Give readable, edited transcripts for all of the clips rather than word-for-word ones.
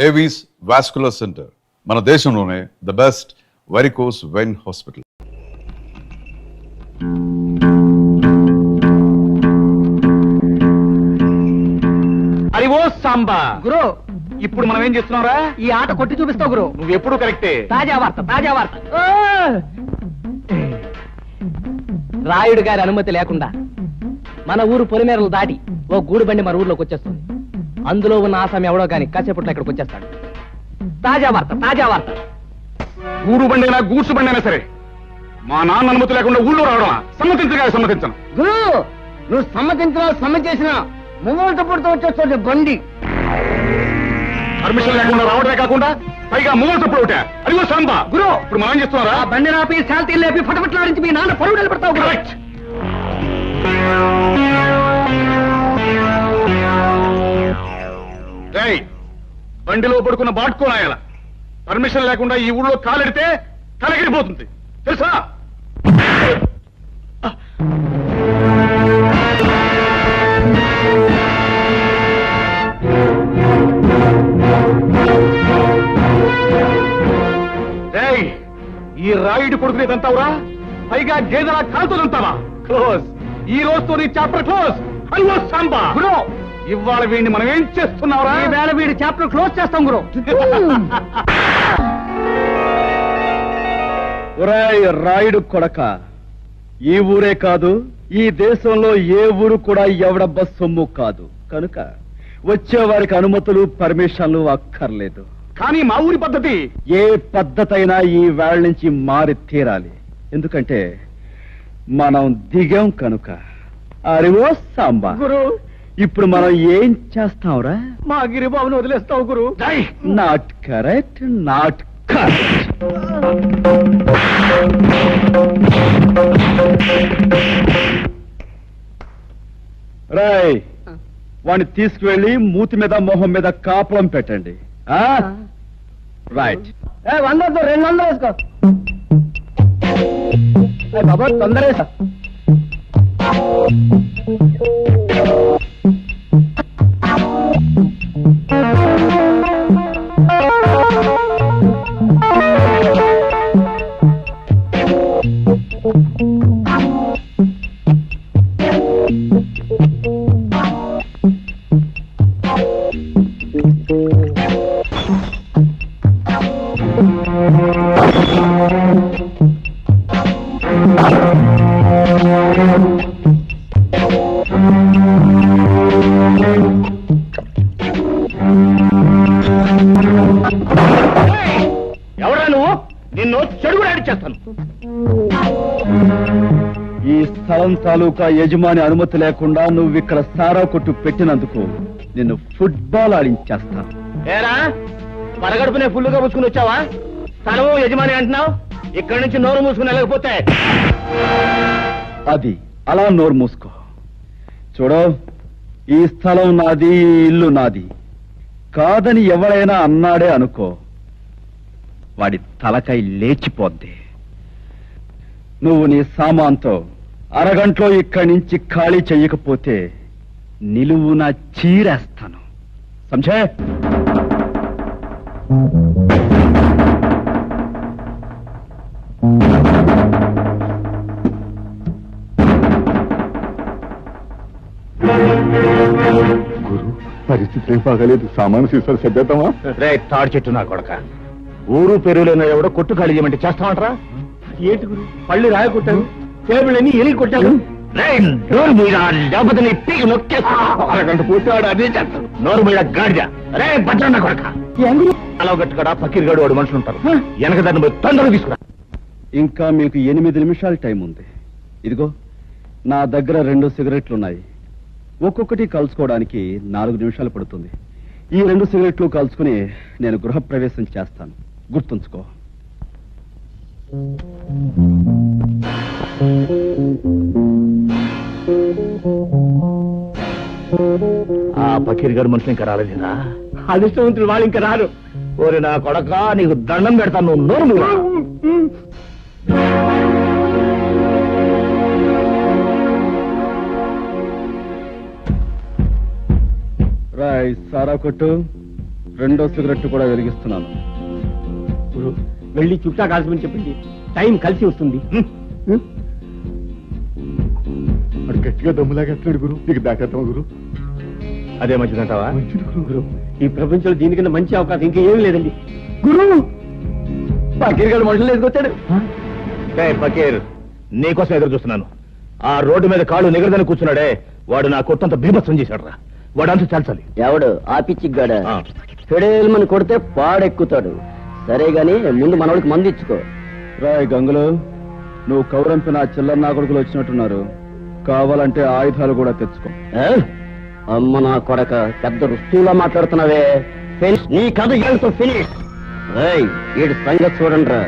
Avis vascular centre మన దేశంలోనే the best varicose vein hospital. అది ఓ సాంబా గురు, ఇప్పుడు మనం ఏం చేస్తున్నావురా? ఈ ఆట కొట్టి చూపిస్తావు గురు. నువ్వు ఎప్పుడు కరెక్టే. తాజా వార్త. రాయుడు గారి అనుమతి లేకుండా మన ఊరు పొలిమేరలు దాటి ఓ గూడు బండి మన ఊర్లోకి వచ్చేస్తుంది. అందులో ఉన్న ఆసామి ఎవడో గాని కాసేపట్లో ఇక్కడికి వచ్చేస్తాడు. తాజా వార్త. ఊరు బండి అయినా గూడ్సు బండి అయినా సరే మా నాన్న అనుమతి లేకుండా ఊళ్ళో రావడం సమ్మతించను. గురు, నువ్వు సమ్మతించినా ముంగోళ్ళతో పుడుతూ వచ్చేస్తుంది బండి. పర్మిషన్ లేకుండా రావడమే కాకుండా పైగా మూగలు తప్పుడు ఒకటే. అదిగో సాంబా గురు, ఇప్పుడు మనం ఏం చేస్తున్నారా? ఆ బండి నాపి శాంతి లేపి ఫటఫట్లాడించి మీ నాన్న పరువు నిలబడతావు. కరెక్ట్. బండిలో పడుకున్న బాట్కోనాయాల పర్మిషన్ లేకుండా ఈ ఊళ్ళో కాలెడితే తలగిరిపోతుంది తెలుసా? ఈ రాయుడు కొడుకునేదంతావురా? పైగా గేదెలా కాలుతోదంతావా? క్లోజ్. ఈ రోజుతో నీ చాప్టర్ క్లోజ్. అయ్యో సాంబా గురు, ఇవాళ వీడిని మనం ఏం చేస్తున్నావురా? ఈ వేళ వీడి చాప్టర్ క్లోజ్ చేస్తాం గురు. ఒరేయ్ రాయుడు కొడక, ఈ ఊరే కాదు ఈ దేశంలో ఏ ఊరు కూడా ఎవడబ్బ సొమ్ము కాదు. కనుక వచ్చే వారికి అనుమతులు పర్మిషన్లు అక్కర్లేదు. కానీ మా ఊరి పద్ధతి ఏ పద్ధతి అయినా ఈ వేళ నుంచి మారి తీరాలి. ఎందుకంటే మనం దిగాం కనుక. అరివో సాంబా గురు, ఇప్పుడు మనం ఏం చేస్తాంరా? మా గిరిబాబుని వదిలేస్తావు గురు. Not correct, not correct. Rai, వాడిని తీసుకువెళ్ళి మూతి మీద మొహం మీద కాపురం పెట్టండి. రైట్. 100 200 వేసుకో బాబా, తొందర వేసా. ఎవరా నువ్వు? నిన్ను చెడుగు చేస్తాను. ఈ స్థలం తాలూకా యజమాని అనుమతి లేకుండా నువ్వు ఇక్కడ సారా కొట్టు పెట్టినందుకు నిన్ను ఫుట్బాల్ ఆడించేస్తాను. ఏరా, పరగడుపునే ఫుల్లుగా పుచ్చుకుని వచ్చావా? స్థలము యజమాని అంటున్నావు, ఇక్కడి నుంచి నోరు మూసుకుని వెళ్ళకపోతే అది అలా నోరు మూసుకో. చూడు, ఈ స్థలం నాది, ఈ ఇల్లు నాది కాదని ఎవరైనా అన్నాడే అనుకో, వాడి తలకాయ లేచిపోద్ది. నువ్వు నీ సామాన్తో అరగంటలో ఇక్కడి నుంచి ఖాళీ చెయ్యకపోతే నిలువున చీరేస్తాను. సంజయ్, గురు, పరిస్థితి ఏం బాగాలేదు. సామాను సీసాలు సర్దేద్దామా? రే తాడు చెట్టు నా కొడక, ఊరు పెరుగులేని ఎవడో కొట్టు ఖాళీ చేయమంటే చేస్తామంటారా? ఏంటి గురు, పళ్ళు రాయ కొట్టాను, టేబుల్ అని ఎలిగి కొట్టాను. లేకపోతే నీ పీకి నొక్కేస్తా. అరగంట పూర్తివాడు అదే చేస్తాడు. నోరు మీద గాడిద. రే భద్రన్న కొడక, అలా గట్టుకడా పక్కిరిగాడు వాడు మనుషులు ఉంటారు. వెనక దాన్ని పోయి తొందరగా తీసుకురా. ఇంకా మీకు 8 నిమిషాలు టైం ఉంది. ఇదిగో నా దగ్గర 2 సిగరెట్లున్నాయి. ఒక్కొక్కటి కలుసుకోవడానికి 4 నిమిషాలు పడుతుంది. ఈ 2 సిగరెట్లు కలుసుకుని నేను గృహప్రవేశం చేస్తాను. గుర్తుంచుకో. ఆ పకీర్ గారు మనుషులు ఇంకా రాలేదా? అదృష్టవంతులు వాళ్ళు ఇంకా రారు. ఓరి నా కొడక, నీకు దండం పెడతాను. నువ్వు నోరు మూయరా. రాయ్ సారా కొట్టు, రెండో సిగరెట్ కూడా వెలిగిస్తున్నాను. గురు వెళ్ళి చుట్టా కాల్చమని చెప్పండి, టైం కలిసి వస్తుంది. వాడు గట్టిగా దమ్ములాగేస్తున్నాడు గురు, నీకు దాటేద్దాం గురు. అదే మంచిదంటావా? మంచిది గురు. ఈ ప్రపంచంలో దీనికన్నా మంచి అవకాశం ఇంకేం లేదండి. గురు పకీర్ గారు మనుషులు ఎదుకొచ్చాడు. ఫకీర్, నీకోసం ఎదురు చూస్తున్నాను. ఆ రోడ్డు మీద కాళ్ళు నిగరదని కూర్చున్నాడే, వాడు నా కొట్టంత బీభత్సం చేశాడు రా. వాడు అంతా చాల్చాలి. ఎవడు ఆ పిచ్చిగాడ ఫెడేల్మని కొడితే పాడెక్కుతాడు. సరే గాని ముందు మనోడికి మంది ఇచ్చుకో. రాయ్ గంగులు, నువ్వు కౌరంపిన చిల్లర నా కొడుకులు వచ్చినట్టున్నారు. కావాలంటే ఆయుధాలు కూడా తెచ్చుకో. అమ్మ నా కొడక, పెద్ద రుస్తువులా మాట్లాడుతున్నావే. ఫినిష్, నీ కథ వెళ్తూ ఫినిష్. వీడి సంగతి చూడండి రా.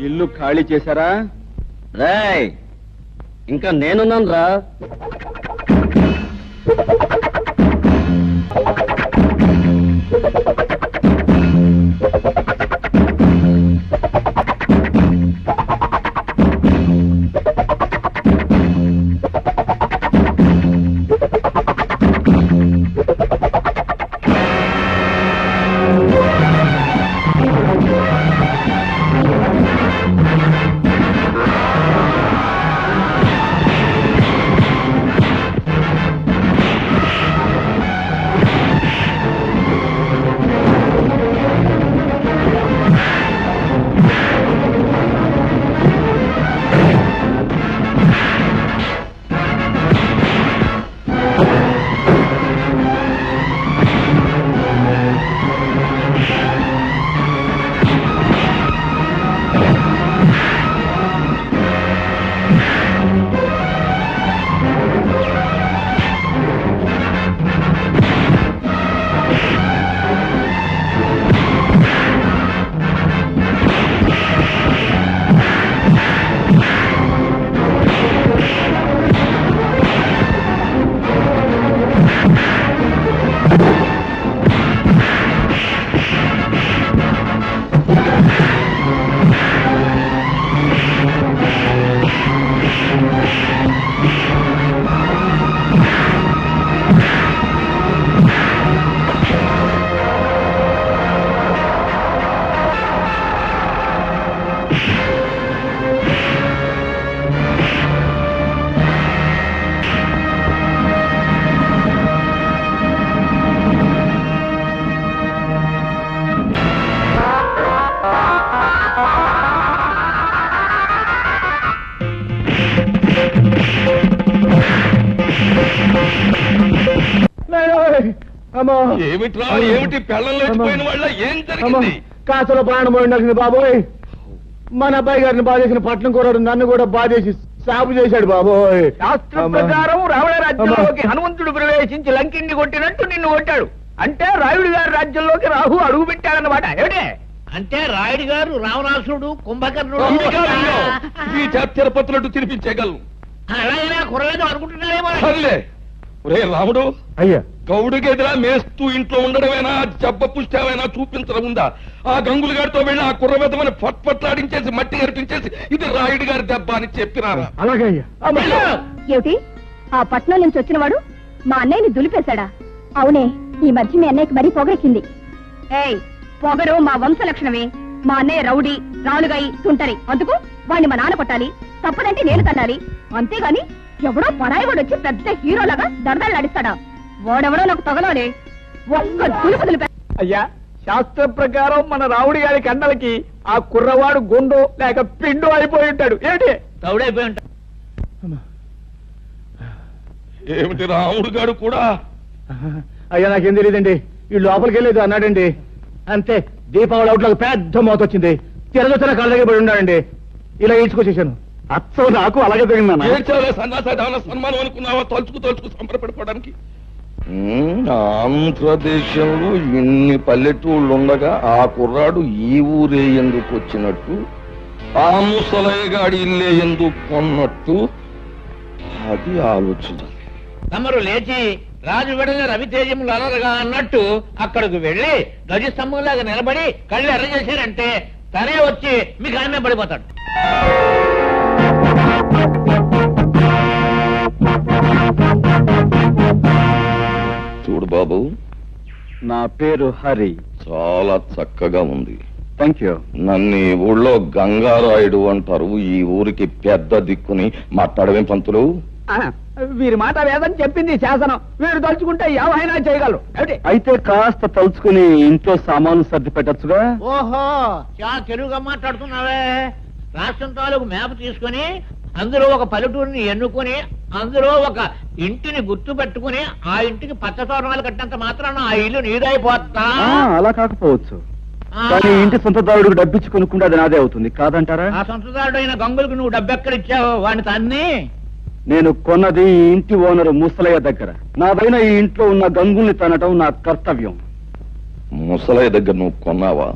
ఇల్లు ఖాళీ చేశారా? రేయ్, ఇంకా నేనున్నాను రా. ఏమిట్రా, ఏమిటి పెళ్ళం లేచిపోయిన వాళ్ళ ఏం జరిగింది? కాసలో ప్రాణం పోయింది బాబోయ్. మన అబ్బాయి గారిని బాధేసిన పట్నం కూరడు నన్ను కూడా బాధేసి సాగు చేశాడు బాబోయ్. శాస్త్ర ప్రకారం రావణ రాజ్యంలోకి హనుమంతుడు ప్రవేశించి లంకిని కొట్టినట్టు నిన్ను కొట్టాడు. అంటే రాయుడు గారి రాజ్యంలోకి రాహు అడుగు పెట్టాడన్నమాట. ఏమిటే అంటే రాయుడు గారు రావణాసురుడు కుంభకర్ణుడు ఈ తిరుపతులట్టు తినిపించగలను. అలాగైనా కురలేదు అనుకుంటున్నారేమో. సర్లే, ఒరే రాముడు, అయ్యా గౌడుకి ఎదురా మేస్తూ ఇంట్లో ఉండడమేనా, జబ్బ పుష్టామైనా చూపించడం ఉందా? ఆ గంగులు గారితో వెళ్ళి ఆ కుర్రబెద్దమని పట్లాడించేసి మట్టి కనిపించేసి ఇది రాయుడు గారి దెబ్బ అని చెప్పినారా? అలాగే అయ్యా. ఏమిటి ఆ పట్నం నుంచి వచ్చినవాడు మా అన్నయ్యని దులిపేశాడా? అవునే, ఈ మధ్య మీ అన్నయ్యకి మరీ పొగరెక్కింది. ఏయ్, పొగరు మా వంశ లక్షణమే. మా అన్నయ్య రౌడీ, రాలుగాయి, తుంటరి. అందుకు వాడిని మా నాన్న కొట్టాలి, తప్పదంటే నేను తన్నాలి. అంతేగాని ఎవడో పరాయి వాడు వచ్చి పెద్ద హీరోలాగా దడదలు నడిస్తాడా? వాడెవడో నాకు తగలోనే. ఒక్క దులుపు దులిపే. అయ్యా, శాస్త్ర ప్రకారం మన రావుడి గారి కండలకి ఆ కుర్రవాడు గుండు లేక పిండు అయిపోయి ఉంటాడు. ఏంటి తౌడైపోయి ఉంటా. ఏమిటి రాముడు గారు కూడా? అయ్యా, నాకేం తెలియదండి. ఈ లోపలికి వెళ్ళేది అన్నాడండి. అంతే, దీపావళి అవుట్లోకి పెద్ద మోత వచ్చింది. తిరగొచ్చిన కళ్ళ దగ్గర పడి ఉన్నాడండి. ఇలా ఈడ్చుకొచ్చేసాను. అచ్చం నాకు అలాగే తగిలిందన్న. ఏడ్చావులే సన్నాసాధారణ సన్మానం అనుకున్నావా? తలుచుకు సంబరపడిపోవడానికి. ఆంధ్రదేశంలో ఇన్ని పల్లెటూళ్ళు ఉండగా ఆ కుర్రాడు ఈ ఊరే ఎందుకు వచ్చినట్టు, ఆ ముసలయ్య గాడి ఇల్లే ఎందుకు కొన్నట్టు, అది ఆలోచించాలి. తమరు లేచి రాజు విడల రవితేజములు అలరగా అన్నట్టు అక్కడికి వెళ్ళి ధ్వజస్తంభంలాగా నిలబడి కళ్ళు ఎర్ర చేశారంటే తనే వచ్చి మీకు ఆమె పడిపోతాడు. చూడు బాబు, నా పేరు హరి. చాలా చక్కగా ఉంది. Thank you. నన్ను ఈ ఊళ్ళో గంగారాయుడు అంటారు. ఈ ఊరికి పెద్ద దిక్కుని మాట్లాడవేం పంతులు? వీరి మాట వేదని చెప్పింది శాసనం. వీరు తలుచుకుంటే ఏమైనా చేయగలరు. అయితే కాస్త తలుచుకుని ఇంట్లో సామాన్లు సర్ది పెట్టచ్చుగా. ఓహో, చాలా తెలుగుగా మాట్లాడుతున్నావే. రాష్ట్రం తాలూకు మ్యాప్ తీసుకుని అందులో ఒక పల్లెటూరిని ఎన్నుకొని అందులో ఒక ఇంటిని గుర్తు పెట్టుకుని ఆ ఇంటికి పచ్చ తోరణాలు కట్టినంత మాత్రాన ఆ ఇల్లు నీదైపోతా. అలా కాకపోవచ్చు, కానీ ఇంటి సొంతదారుడికి డబ్బిచ్చి కొనుక్కుంటే అది నాదే అవుతుంది కాదంటారా? ఆ సొంతదారుడు అయిన గంగులకు నువ్వు డబ్బెక్కడిచ్చావు? వాడిని తన్ని నేను కొన్నది ఈ ఇంటి ఓనరు ముసలయ్య దగ్గర. నాదైన ఈ ఇంట్లో ఉన్న గంగుల్ని తనటం నా కర్తవ్యం. ముసలయ్య దగ్గర నువ్వు కొన్నావా?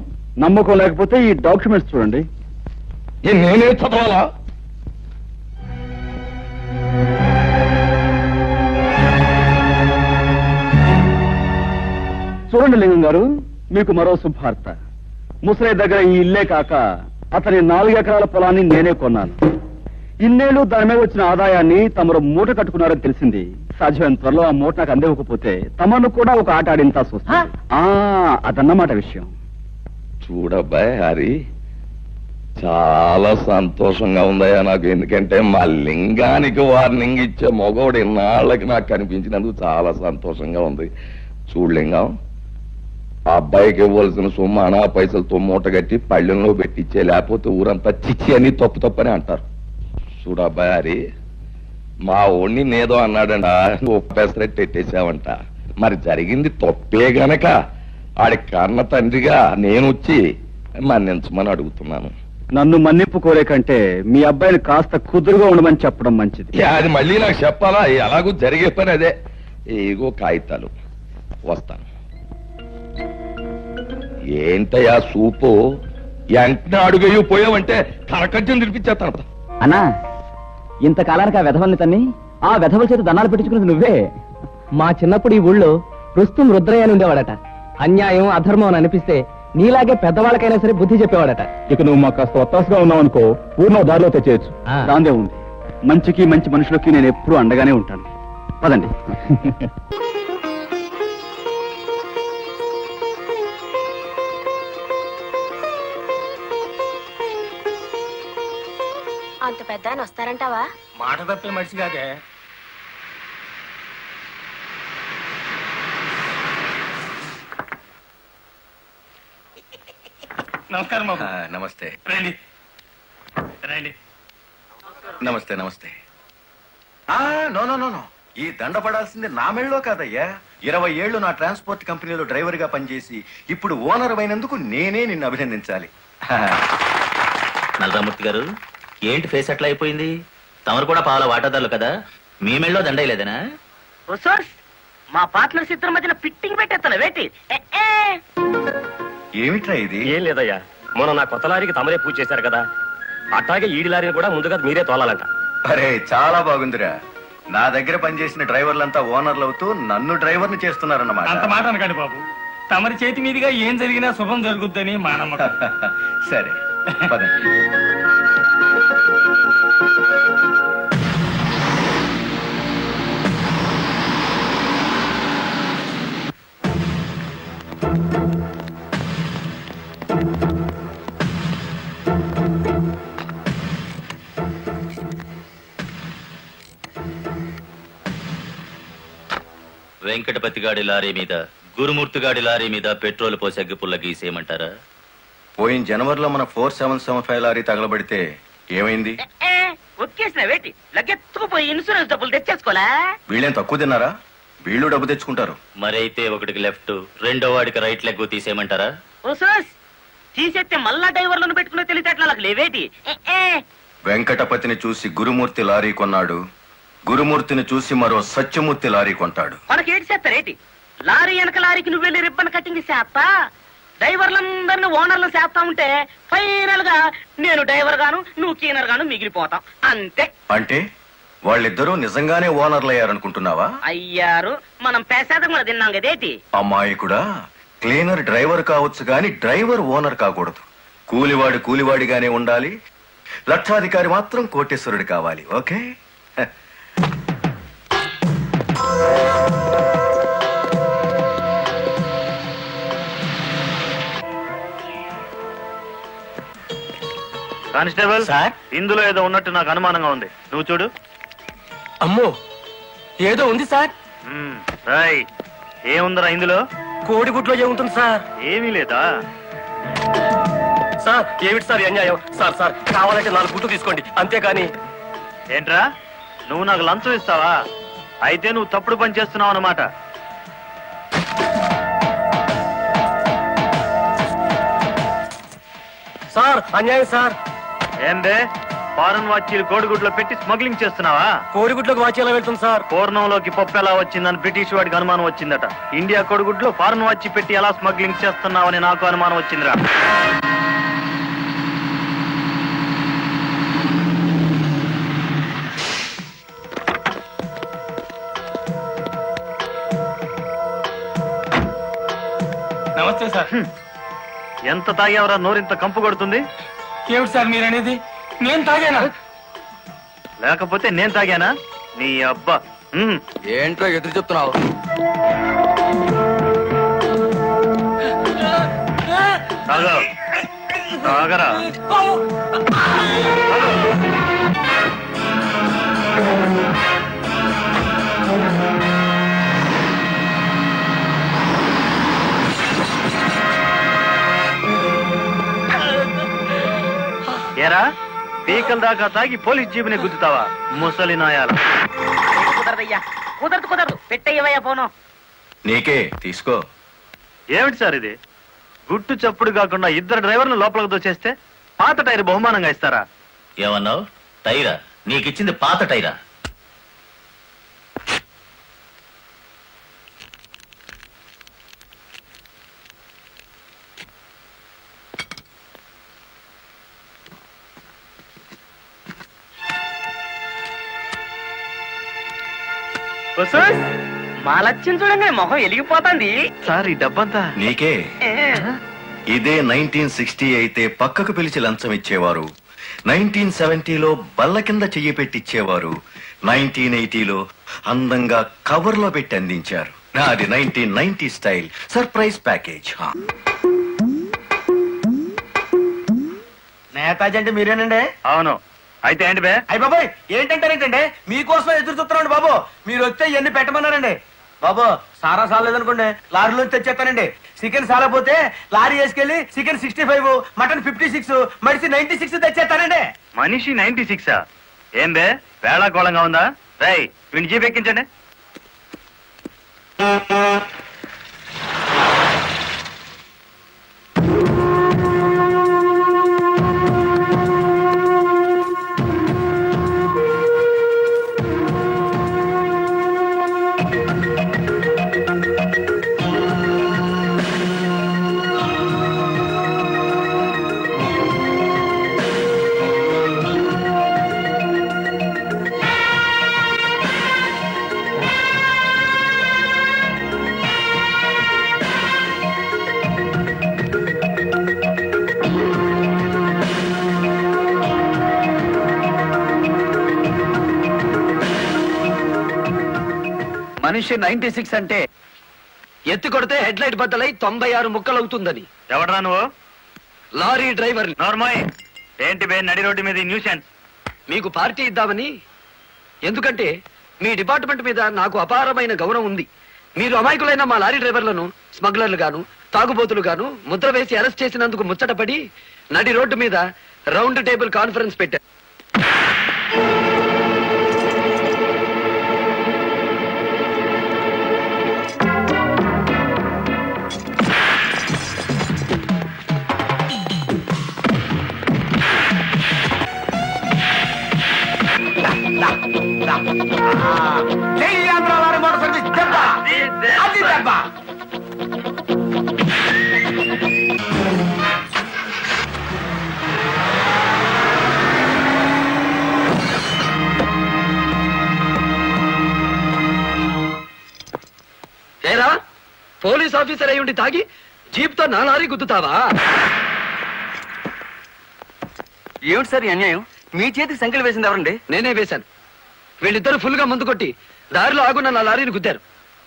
నమ్మకం లేకపోతే ఈ డాక్యుమెంట్స్ చూడండి. నేనే చదవాలా? చూడండి లింగం గారు, మీకు మరో శుభార్త. ముసలయ్య దగ్గర ఈ ఇల్లే కాక అతని 4 ఎకరాల పొలాన్ని నేనే కొన్నాను. ఇన్నేళ్లు దాని మీద వచ్చిన ఆదాయాన్ని తమరు మూట కట్టుకున్నారని తెలిసింది. సాధ్యమైన త్వరలో ఆ మూట నాకు అందివ్వకపోతే తమను కూడా ఒక ఆట ఆడింతా చూస్తా. అదన్నమాట విషయం. చూడబ్బాయ్ హరి, చాలా సంతోషంగా ఉందయ్యా నాకు. ఎందుకంటే మా లింగానికి వార్నింగ్ ఇచ్చే మగవాడు ఇన్నాళ్ళకి నాకు కనిపించినందుకు చాలా సంతోషంగా ఉంది. చూడు లింగం, ఆ అబ్బాయికి ఇవ్వాల్సిన సొమ్ము అనా పైసలతో మూట కట్టి పళ్ళెంలో పెట్టించే, లేకపోతే ఊరంతా చిచ్చి అని తప్పని అంటారు. చూడు అబ్బాయి హరి, మా ఓణ్ణి నేదో అన్నాడంట, ఒప్పేసరెట్టు ఎట్టేసావంట. మరి జరిగింది తప్పే గనక ఆడి కన్న తండ్రిగా నేను వచ్చి మన్నించమని అడుగుతున్నాను. నన్ను మన్నింపు కోరే కంటే మీ అబ్బాయిని కాస్త కుదురుగా ఉండమని చెప్పడం మంచిది. అది మళ్ళీ నాకు చెప్పాలా? ఎలాగూ జరిగే పని అదే. ఏగో కాగితాలు, వస్తాను. ఏంటయ్యా సూపు, వెంటనే అడుగయ్యూ పోయావంటే కరకజ్జం తినిపించేస్తాను. అన్నా, ఇంతకాలానికి ఆ వెధవల్ని తన్ని ఆ వెధవల చేత దండాలు పెట్టించుకున్నది నువ్వే. మా చిన్నప్పుడు ఈ ఊళ్ళో రుస్తుం రుద్రయ్య అని ఉండేవాడట. అన్యాయం అధర్మం అని అనిపిస్తే నీలాగే పెద్దవాళ్ళకైనా సరే బుద్ధి చెప్పేవాడట. ఇక నువ్వు మాకు కాస్త ఒత్తాసుగా ఉన్నావు అనుకో, ఊరిలో దారిలో తెచ్చేయచ్చు. దాందే ఉంది. మంచికి మంచి మనుషులకి నేను ఎప్పుడూ అండగానే ఉంటాను. పదండి. అంత పెద్ద ఆయన వస్తారంటావా? మాట తప్పే మనిషి కాదే. నమస్కారం బాబు. నమస్తే. రండి రండి. నమస్తే నమస్తే. నో నో నో నో, ఈ దండ పడాల్సింది నా మెళ్ళలో కాదయ్యా. 20 ఏళ్లు నా ట్రాన్స్పోర్ట్ కంపెనీలో డ్రైవర్ గా పనిచేసి ఇప్పుడు ఓనర్ అయినందుకు నేనే నిన్ను అభినందించాలి. నల్లరామూర్తి గారు, ఏంటి ఫేస్ అట్లా అయిపోయింది? తమరు కూడా పాల వాటాదారులు కదా, మీ మెళ్ళలో దండయలేదనా? మా పార్ట్నర్స్ ఇద్దరి మధ్యన ఫిట్టింగ్ పెట్టేస్తాను వేటి. ఏమిట్రా ఇది? ఏం లేదయ్యా, మొన్న నా కొత్త లారీకి తమరే పూజ చేశారు కదా, అట్లాగే ఈడి లారీని కూడా ముందుగా మీరే తోలాలంట. అరే చాలా బాగుందిరా. నా దగ్గర పనిచేసిన డ్రైవర్లంతా ఓనర్లు అవుతూ నన్ను డ్రైవర్ని చేస్తున్నారన్నమాట. అంత మాట అనకండి బాబు. తమరి చేతి మీదుగా ఏం జరిగినా శుభం జరుగుద్దని మా నమ్మకం. సరే పదండి. వెంకటపతి గాడి లారీ మీద గురుమూర్తి గాడి లారీ మీద పెట్రోల్ పోసి అగ్గిపుల్ల గీసేయమంటారా? పోయిన జనవరిలో మన 4775 లారీ తగలబడితే ఏమైంది? ఒక్కేసిన వేటి లగ్గెత్తుకుపోయి ఇన్సూరెన్స్ డబ్బులు తెచ్చేసుకోలే. వీళ్ళేం తక్కువ తిన్నారా? వీళ్ళు డబ్బు తెచ్చుకుంటారు. మరైతే ఒకటికి లెఫ్ట్, రెండో వాడికి రైట్ లెగ్ తీసేయమంటారా? తీసేస్తే మళ్ళా డ్రైవర్లను పెట్టుకునే తెలిసేట్లా నాకు లేవేటి. వెంకటపతిని చూసి గురుమూర్తి లారీ కొన్నాడు, గురుమూర్తిని చూసి మరో సత్యమూర్తి లారీ కొంటాడు. మనకేటి చేస్తారేటి? లారీ వెనక లారీకి నువ్వు వెళ్ళి రిబ్బన్ కటింగ్ చేస్తా, డ్రైవర్లందరినీ ఓనర్లు చేస్తా ఉంటే ఫైనల్ గా నేను డ్రైవర్ గాను నువ్వు క్లీనర్ గాను మిగిలిపోతాం అంతే. అంటే వాళ్ళిద్దరూ నిజంగానే ఓనర్లు అయ్యారనుకుంటున్నావా? అయ్యారు, మనం పేసాదం కూడా తిన్నాం కదేటి. అమ్మాయి కూడా క్లీనర్ డ్రైవర్ కావచ్చు గాని డ్రైవర్ ఓనర్ కాకూడదు. కూలివాడు కూలివాడిగానే ఉండాలి, లక్షాధికారి మాత్రం కోటేశ్వరుడు కావాలి. ఓకే? కానిస్టేబుల్ సార్, ఇందులో ఏదో ఉన్నట్టు నాకు అనుమానంగా ఉంది, నువ్వు చూడు. అమ్మో, ఏదో ఉంది సార్. ఏముందరా ఇందులో? కోడిగుడ్లో ఏముంటుంది సార్? ఏమీ లేదా సార్? ఏమిటి సార్ ఈ అన్యాయం? సార్ సార్, కావాలంటే 4 గుడ్లు తీసుకోండి, అంతేగాని. ఏంట్రా, నువ్వు నాకు లంచం ఇస్తావా? అయితే నువ్వు తప్పుడు పని చేస్తున్నావు అన్నమాట. సార్ అన్యాయం సార్. ఏందే, ఫారెన్ వాచీలు కోడిగుడ్లో పెట్టి స్మగ్లింగ్ చేస్తున్నావా? కోడిగుడ్లోకి వాచి ఎలా వెళ్తుంది సార్? పూర్ణంలోకి పప్పు ఎలా వచ్చిందని బ్రిటిష్ వాడికి అనుమానం వచ్చిందట. ఇండియా కోడిగుడ్లో ఫారెన్ వాచి పెట్టి ఎలా స్మగ్లింగ్ చేస్తున్నావని నాకు అనుమానం వచ్చిందిరా. నమస్తే సార్. ఎంత తాగేవరా నోరింత కంపు కొడుతుంది? ఏమిటి సార్ మీరనేది? నేను తాగానా? లేకపోతే నేను తాగానా? నీ అబ్బా. ఏంటో ఎదురు చెప్తున్నావు? తాగా తాగరా. ఏరా, పీకల దాకా తాగి పోలీస్ జీబుని గుద్దుతావా ముసలి నాయాల? కుదరదయ్యా, కుదరదు. పెట్టయ్యవయ్యా ఫోను. నీకే తీసుకో. ఏమిటి సార్ ఇది? గుట్టు చప్పుడు కాకుండా 2 డ్రైవర్లు లోపలికి దోచేస్తే పాత టైర్ బహుమానంగా ఇస్తారా? ఏమన్నావు? టైరా? నీకిచ్చింది పాత టైరా? మా లక్ష్యం చూడండి, మొహం వెలిగిపోతుంది. సార్ ఈ డబ్బంతా నీకే. ఇదే 1960 అయితే పక్కకు పిలిచి లంచం ఇచ్చేవారు, 1970లో బల్ల కింద చెయ్యి పెట్టిచ్చేవారు, 1980లో అందంగా కవర్ లో పెట్టి అందించారు. నాది 1990 స్టైల్ సర్ప్రైజ్ ప్యాకేజ్. నేతాజీ అంటే మీరేనండి? అవును. అయితే ఏంటి బే? అయ్య బాబాయ్, ఏంటంటారేంటండి? మీకోసం ఎదురు చూస్తున్నాండి బాబు. మీరు వస్తే ఇవన్నీ పెట్టమన్నారండి బాబు. సారా సాలేదనుకోండి, లారీలోంచి తెచ్చేస్తానండి. చికెన్ సాలపోతే లారీ వేసుకెళ్లి చికెన్ 65, మటన్ 56, మనిషి 96 తెచ్చేస్తానండి. మనిషి 96? ఏం బే, వేళాకోళంగా ఉందా? రై, వీడిని జీప్ ఎక్కించండి. మనిషి 96 అంటే ఎత్తి కొడితే హెడ్ లైట్ బద్దలై 96 ముక్కలవుతుందని. ఎవడరా నువ్వు? Lorry driver. నార్మల్ ఏంటి బే నడి రోడ్డు మీద న్యూసెన్స్? మీకు పార్టీ ఇద్దామని. ఎందుకంటే మీ డిపార్ట్మెంట్ మీద నాకు అపారమైన గౌరవం ఉంది. మీరు అమాయకులైన మా లారీ డ్రైవర్లను స్మగ్లర్లు గాను తాగుబోతులు గాను ముద్ర వేసి అరెస్ట్ చేసినందుకు ముచ్చటపడి నడి రోడ్డు మీద రౌండ్ టేబుల్ కాన్ఫరెన్స్ పెట్టారు. ఏరా పోలీస్ ఆఫీసర్ అయి ఉండి తాగి జీప్తో నా లారీ గుద్దుతావా? ఏమిటి సార్ అన్యాయం? మీ చేతికి సంఖ్యలు వేసింది ఎవరండి? నేనే వేశాను. వీళ్ళిద్దరూ ఫుల్ గా ముందు కొట్టి దారిలో ఆగున్న నా లారీని గుద్దారు.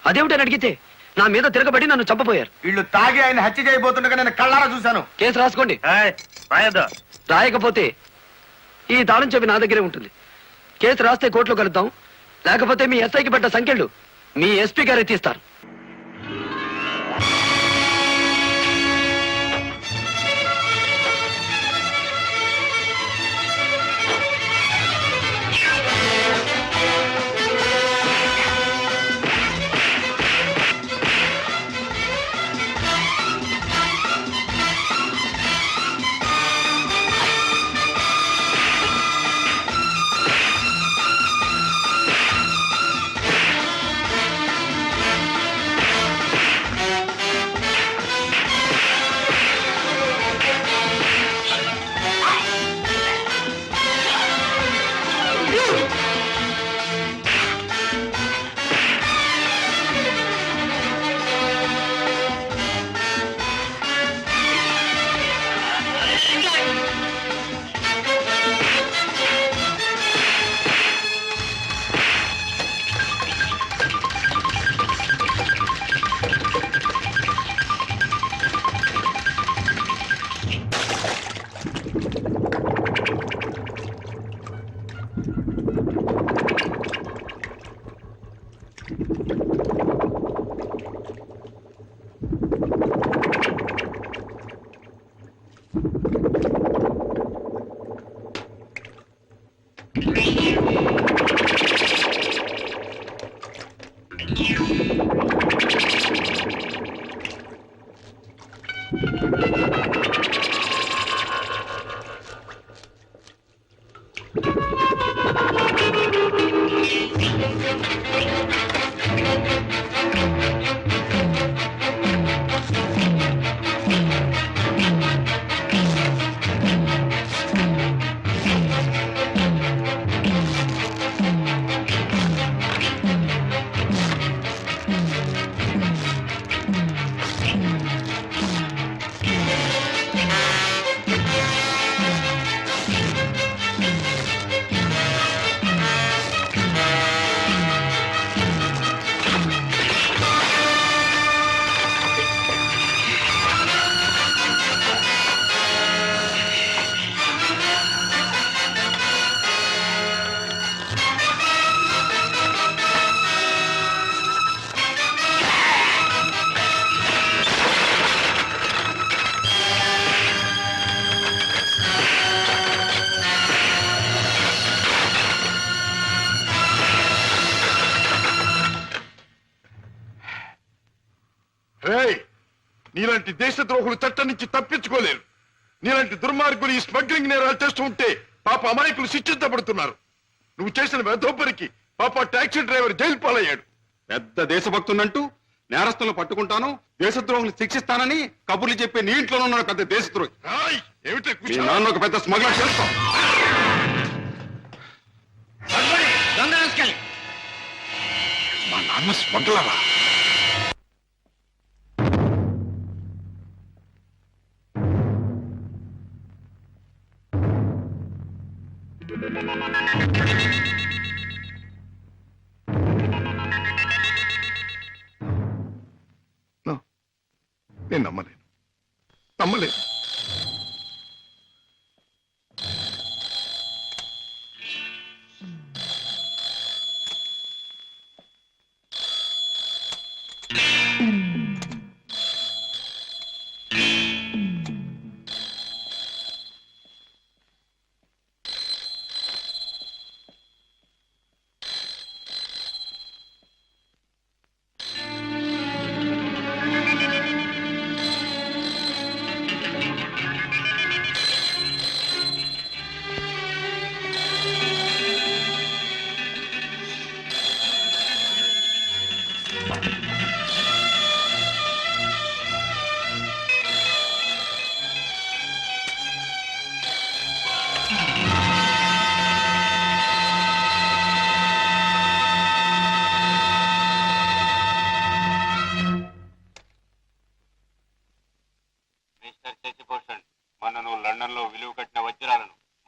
అదేమిటని అడిగితే నా మీద తిరగబడి నన్ను చంపపోయారు. వీళ్ళు తాగి ఆయన హత్య చేయబోతుండగా నేను కళ్ళారా చూశాను. కేసు రాసుకోండి. రాయకపోతే ఈ తాళం చెవి నా దగ్గరే ఉంటుంది. కేసు రాస్తే కోర్టులో కలుద్దాం, లేకపోతే మీ ఎస్ఐకి పడ్డ సంఖ్యలు మీ ఎస్పీ గారే తీస్తారు. నీలాంటి దేశద్రోహులు చట్టం నుంచి తప్పించుకోలేరు. నీలాంటి దుర్మార్గులు ఈ స్మగ్లింగ్ నేరాలు చేస్తూ ఉంటే పాప అమాయకులు శిక్షించబడుతున్నారు. నువ్వు చేసిన వెధోపరికి పాప టాక్సీ డ్రైవర్ జైలు పాలయ్యాడు. పెద్ద దేశభక్తున్నంటూ నేరస్తులను పట్టుకుంటాను, దేశద్రోహులు శిక్షిస్తానని కబుర్లు చెప్పే నీ ఇంట్లోనే ఉన్న పెద్ద దేశద్రోహి. మీ నాన్న ఒక పెద్ద స్మగ్లర్ చేస్తాం. మా నాన్న స్మగ్లరా?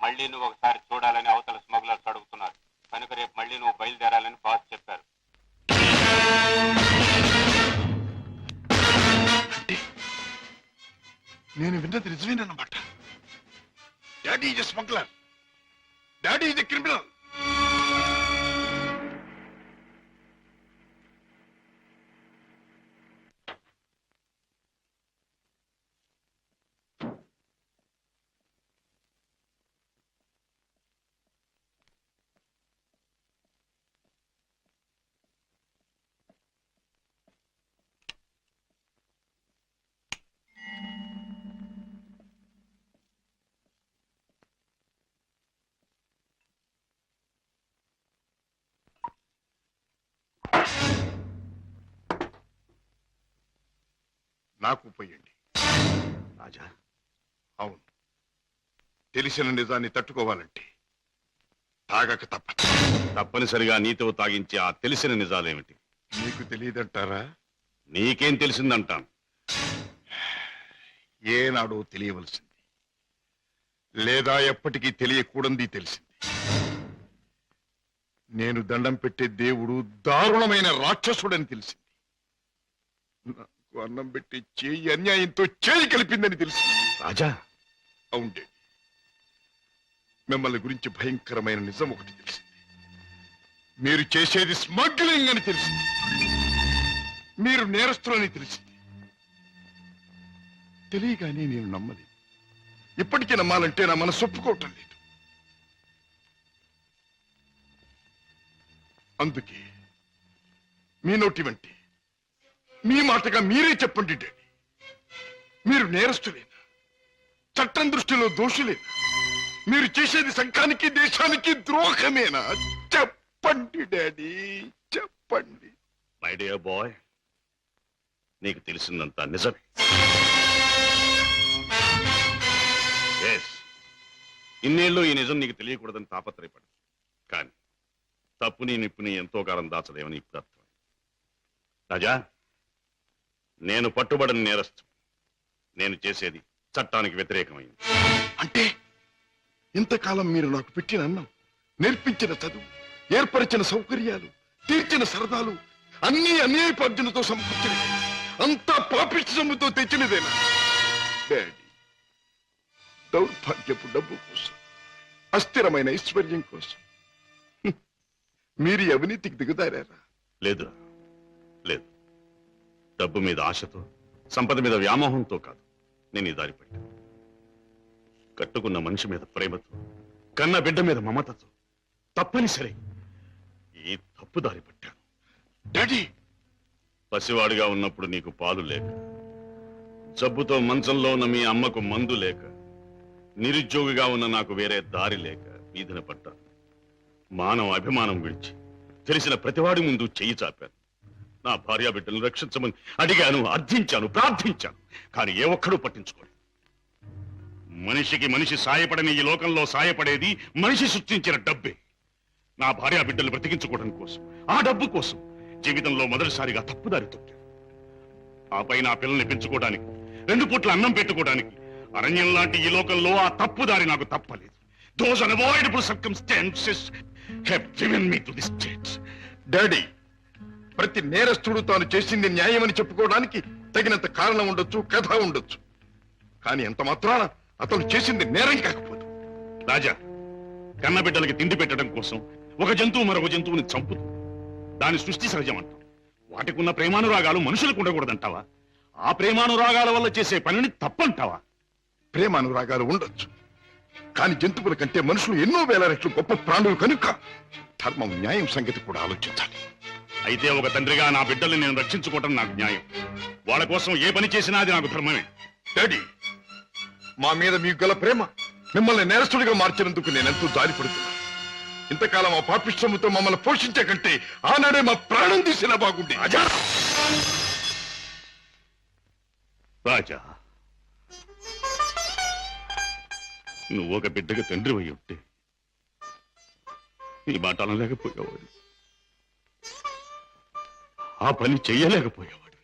మళ్ళీ నువ్వు ఒకసారి చూడాలని అవతల స్మగ్లర్స్ అడుగుతున్నారు. కనుక రేపు మళ్ళీ నువ్వు బయలుదేరాలని బాస్ చెప్పారు. నేను విన్నది నిజమేనన్నమాట. Daddy is smuggler, daddy is criminal. నాకు పోయండి రాజా. అవును, తెలిసిన నిజాన్ని తట్టుకోవాలంటే తాగక తప్పదు. తప్పనిసరిగా నీతో తాగించే ఆ తెలిసిన నిజాలేమిటి? మీకు తెలియదంటారా? నీకేం తెలిసిందంటాను. ఏనాడో తెలియవలసింది, లేదా ఎప్పటికీ తెలియకూడదు తెలిసింది. నేను దండం పెట్టే దేవుడు దారుణమైన రాక్షసుడని తెలిసింది. నాకు అన్నం పెట్టి చేయి అన్యాయంతో చేయి కలిపిందని తెలిసింది. రాజా. అవుండే, మిమ్మల్ని గురించి భయంకరమైన నిజం ఒకటి తెలిసింది. మీరు చేసేది స్మగ్లింగ్ అని తెలిసింది. మీరు నేరస్తులని తెలిసింది. తెలియగానే నేను నమ్మలేదు. ఇప్పటికీ నమ్మాలంటే నా మనసు ఒప్పుకోవటం లేదు. అందుకే మీ నోటి వంటి మీ మాటగా మీరే చెప్పండి డాడీ, మీరు నేరస్తులేనా? చట్టం దృష్టిలో దోషులేనా? మీరు చేసేది సంఘానికి దేశానికి ద్రోహమేనా? చెప్పండి డాడీ, చెప్పండి. మై డియర్ బాయ్, నీకు తెలిసిందంతా నిజమే. ఇన్నేళ్ళు ఈ నిజం నీకు తెలియకూడదని తాపత్రయపడి, కానీ తప్పుని నిప్పుని ఎంతో కాలం దాచలేమని ఇప్పుడు అర్థం. రాజా, నేను పట్టుబడిన నేరస్తు. నేను చేసేది చట్టానికి వ్యతిరేకమైంది. అంటే ఇంతకాలం మీరు నాకు పెట్టిన అన్నం, నేర్పించిన చదువు, ఏర్పరిచిన సౌకర్యాలు, తీర్చిన సరదాలు అన్ని అన్యాయపార్జనతో సమకూర్చినవి, అంతా పాపిష్టి సొమ్ముతో తెచ్చినదేనా డాడీ? దౌర్భాగ్యపు డబ్బు కోసం, అస్థిరమైన ఐశ్వర్యం కోసం మీరు ఈ అవినీతికి దిగుతారా? లేదురా, లేదు. డబ్బు మీద ఆశతో, సంపద మీద వ్యామోహంతో కాదు నేను ఈ దారి పట్టాను. కట్టుకున్న మనిషి మీద ప్రేమతో, కన్న బిడ్డ మీద మమతతో తప్పనిసరి ఈ తప్పు దారి పట్టాను. డాడీ, పసివాడిగా ఉన్నప్పుడు నీకు పాలు లేక, జబ్బుతో మంచంలో ఉన్న మీ అమ్మకు మందు లేక, నిరుద్యోగిగా ఉన్న నాకు వేరే దారి లేక వీధిన పడ్డాను. మానవ అభిమానం విడిచి తెలిసిన ప్రతివాడి ముందు చెయ్యి చాపాను. నా భార్యా బిడ్డలను రక్షించమని అడిగాను, అర్థించాను, ప్రార్థించాను. కానీ ఏ ఒక్కడూ పట్టించుకోలేదు. మనిషికి మనిషి సాయపడని ఈ లోకంలో సాయపడేది మనిషి సృష్టించిన డబ్బే. నా భార్యా బిడ్డలు బ్రతికించుకోవడం కోసం, ఆ డబ్బు కోసం జీవితంలో మొదటిసారిగా తప్పుదారి తొక్కాను. ఆ పైన ఆ పిల్లల్ని పెంచుకోవడానికి, 2 పూట్ల అన్నం పెట్టుకోవడానికి అరణ్యం లాంటి ఈ లోకంలో ఆ తప్పుదారి నాకు తప్పలేదు. Those unavoidable circumstances have driven me to this state. Daddy, ప్రతి నేరస్తుడు తాను చేసింది న్యాయమని చెప్పుకోవడానికి తగినంత కారణం ఉండొచ్చు, కథ ఉండొచ్చు. కానీ ఎంత మాత్రాన అతను చేసింది నేరం కాకపోదు. రాజా, కన్న బిడ్డలకి తిండి పెట్టడం కోసం ఒక జంతువు మరొక జంతువుని చంపుతూ దాని సృష్టి సహజం అంటాం. వాటికి ఉన్న ప్రేమానురాగాలు మనుషులకు ఉండకూడదంటావా? ఆ ప్రేమానురాగాల వల్ల చేసే పనిని తప్పంటావా? ప్రేమానురాగాలు ఉండొచ్చు, కానీ జంతువుల కంటే మనుషులు ఎన్నో వేల రెట్లు గొప్ప ప్రాణులు కనుక ధర్మం, న్యాయం సంగతి కూడా ఆలోచించాలి. అయితే ఒక తండ్రిగా నా బిడ్డల్ని నేను రక్షించుకోవటం నాకు న్యాయం. వాళ్ళ కోసం ఏ పని చేసినా అది నాకు ధర్మమే. డాడీ, మా మీద మీకు గల ప్రేమ మిమ్మల్ని నేరస్తుడిగా మార్చినందుకు నేనెంతో జాలిపడుతున్నాను. ఇంతకాలం ఆ పాపిష్టముతో మమ్మల్ని పోషించే కంటే ఆనాడే మా ప్రాణం తీసినా బాగుండే. రాజా, నువ్వు ఒక బిడ్డగా తండ్రి అయి ఉంటే ఈ మాట అనలేకపోయేవాడు, ఆ పని చెయ్యలేకపోయేవాడు.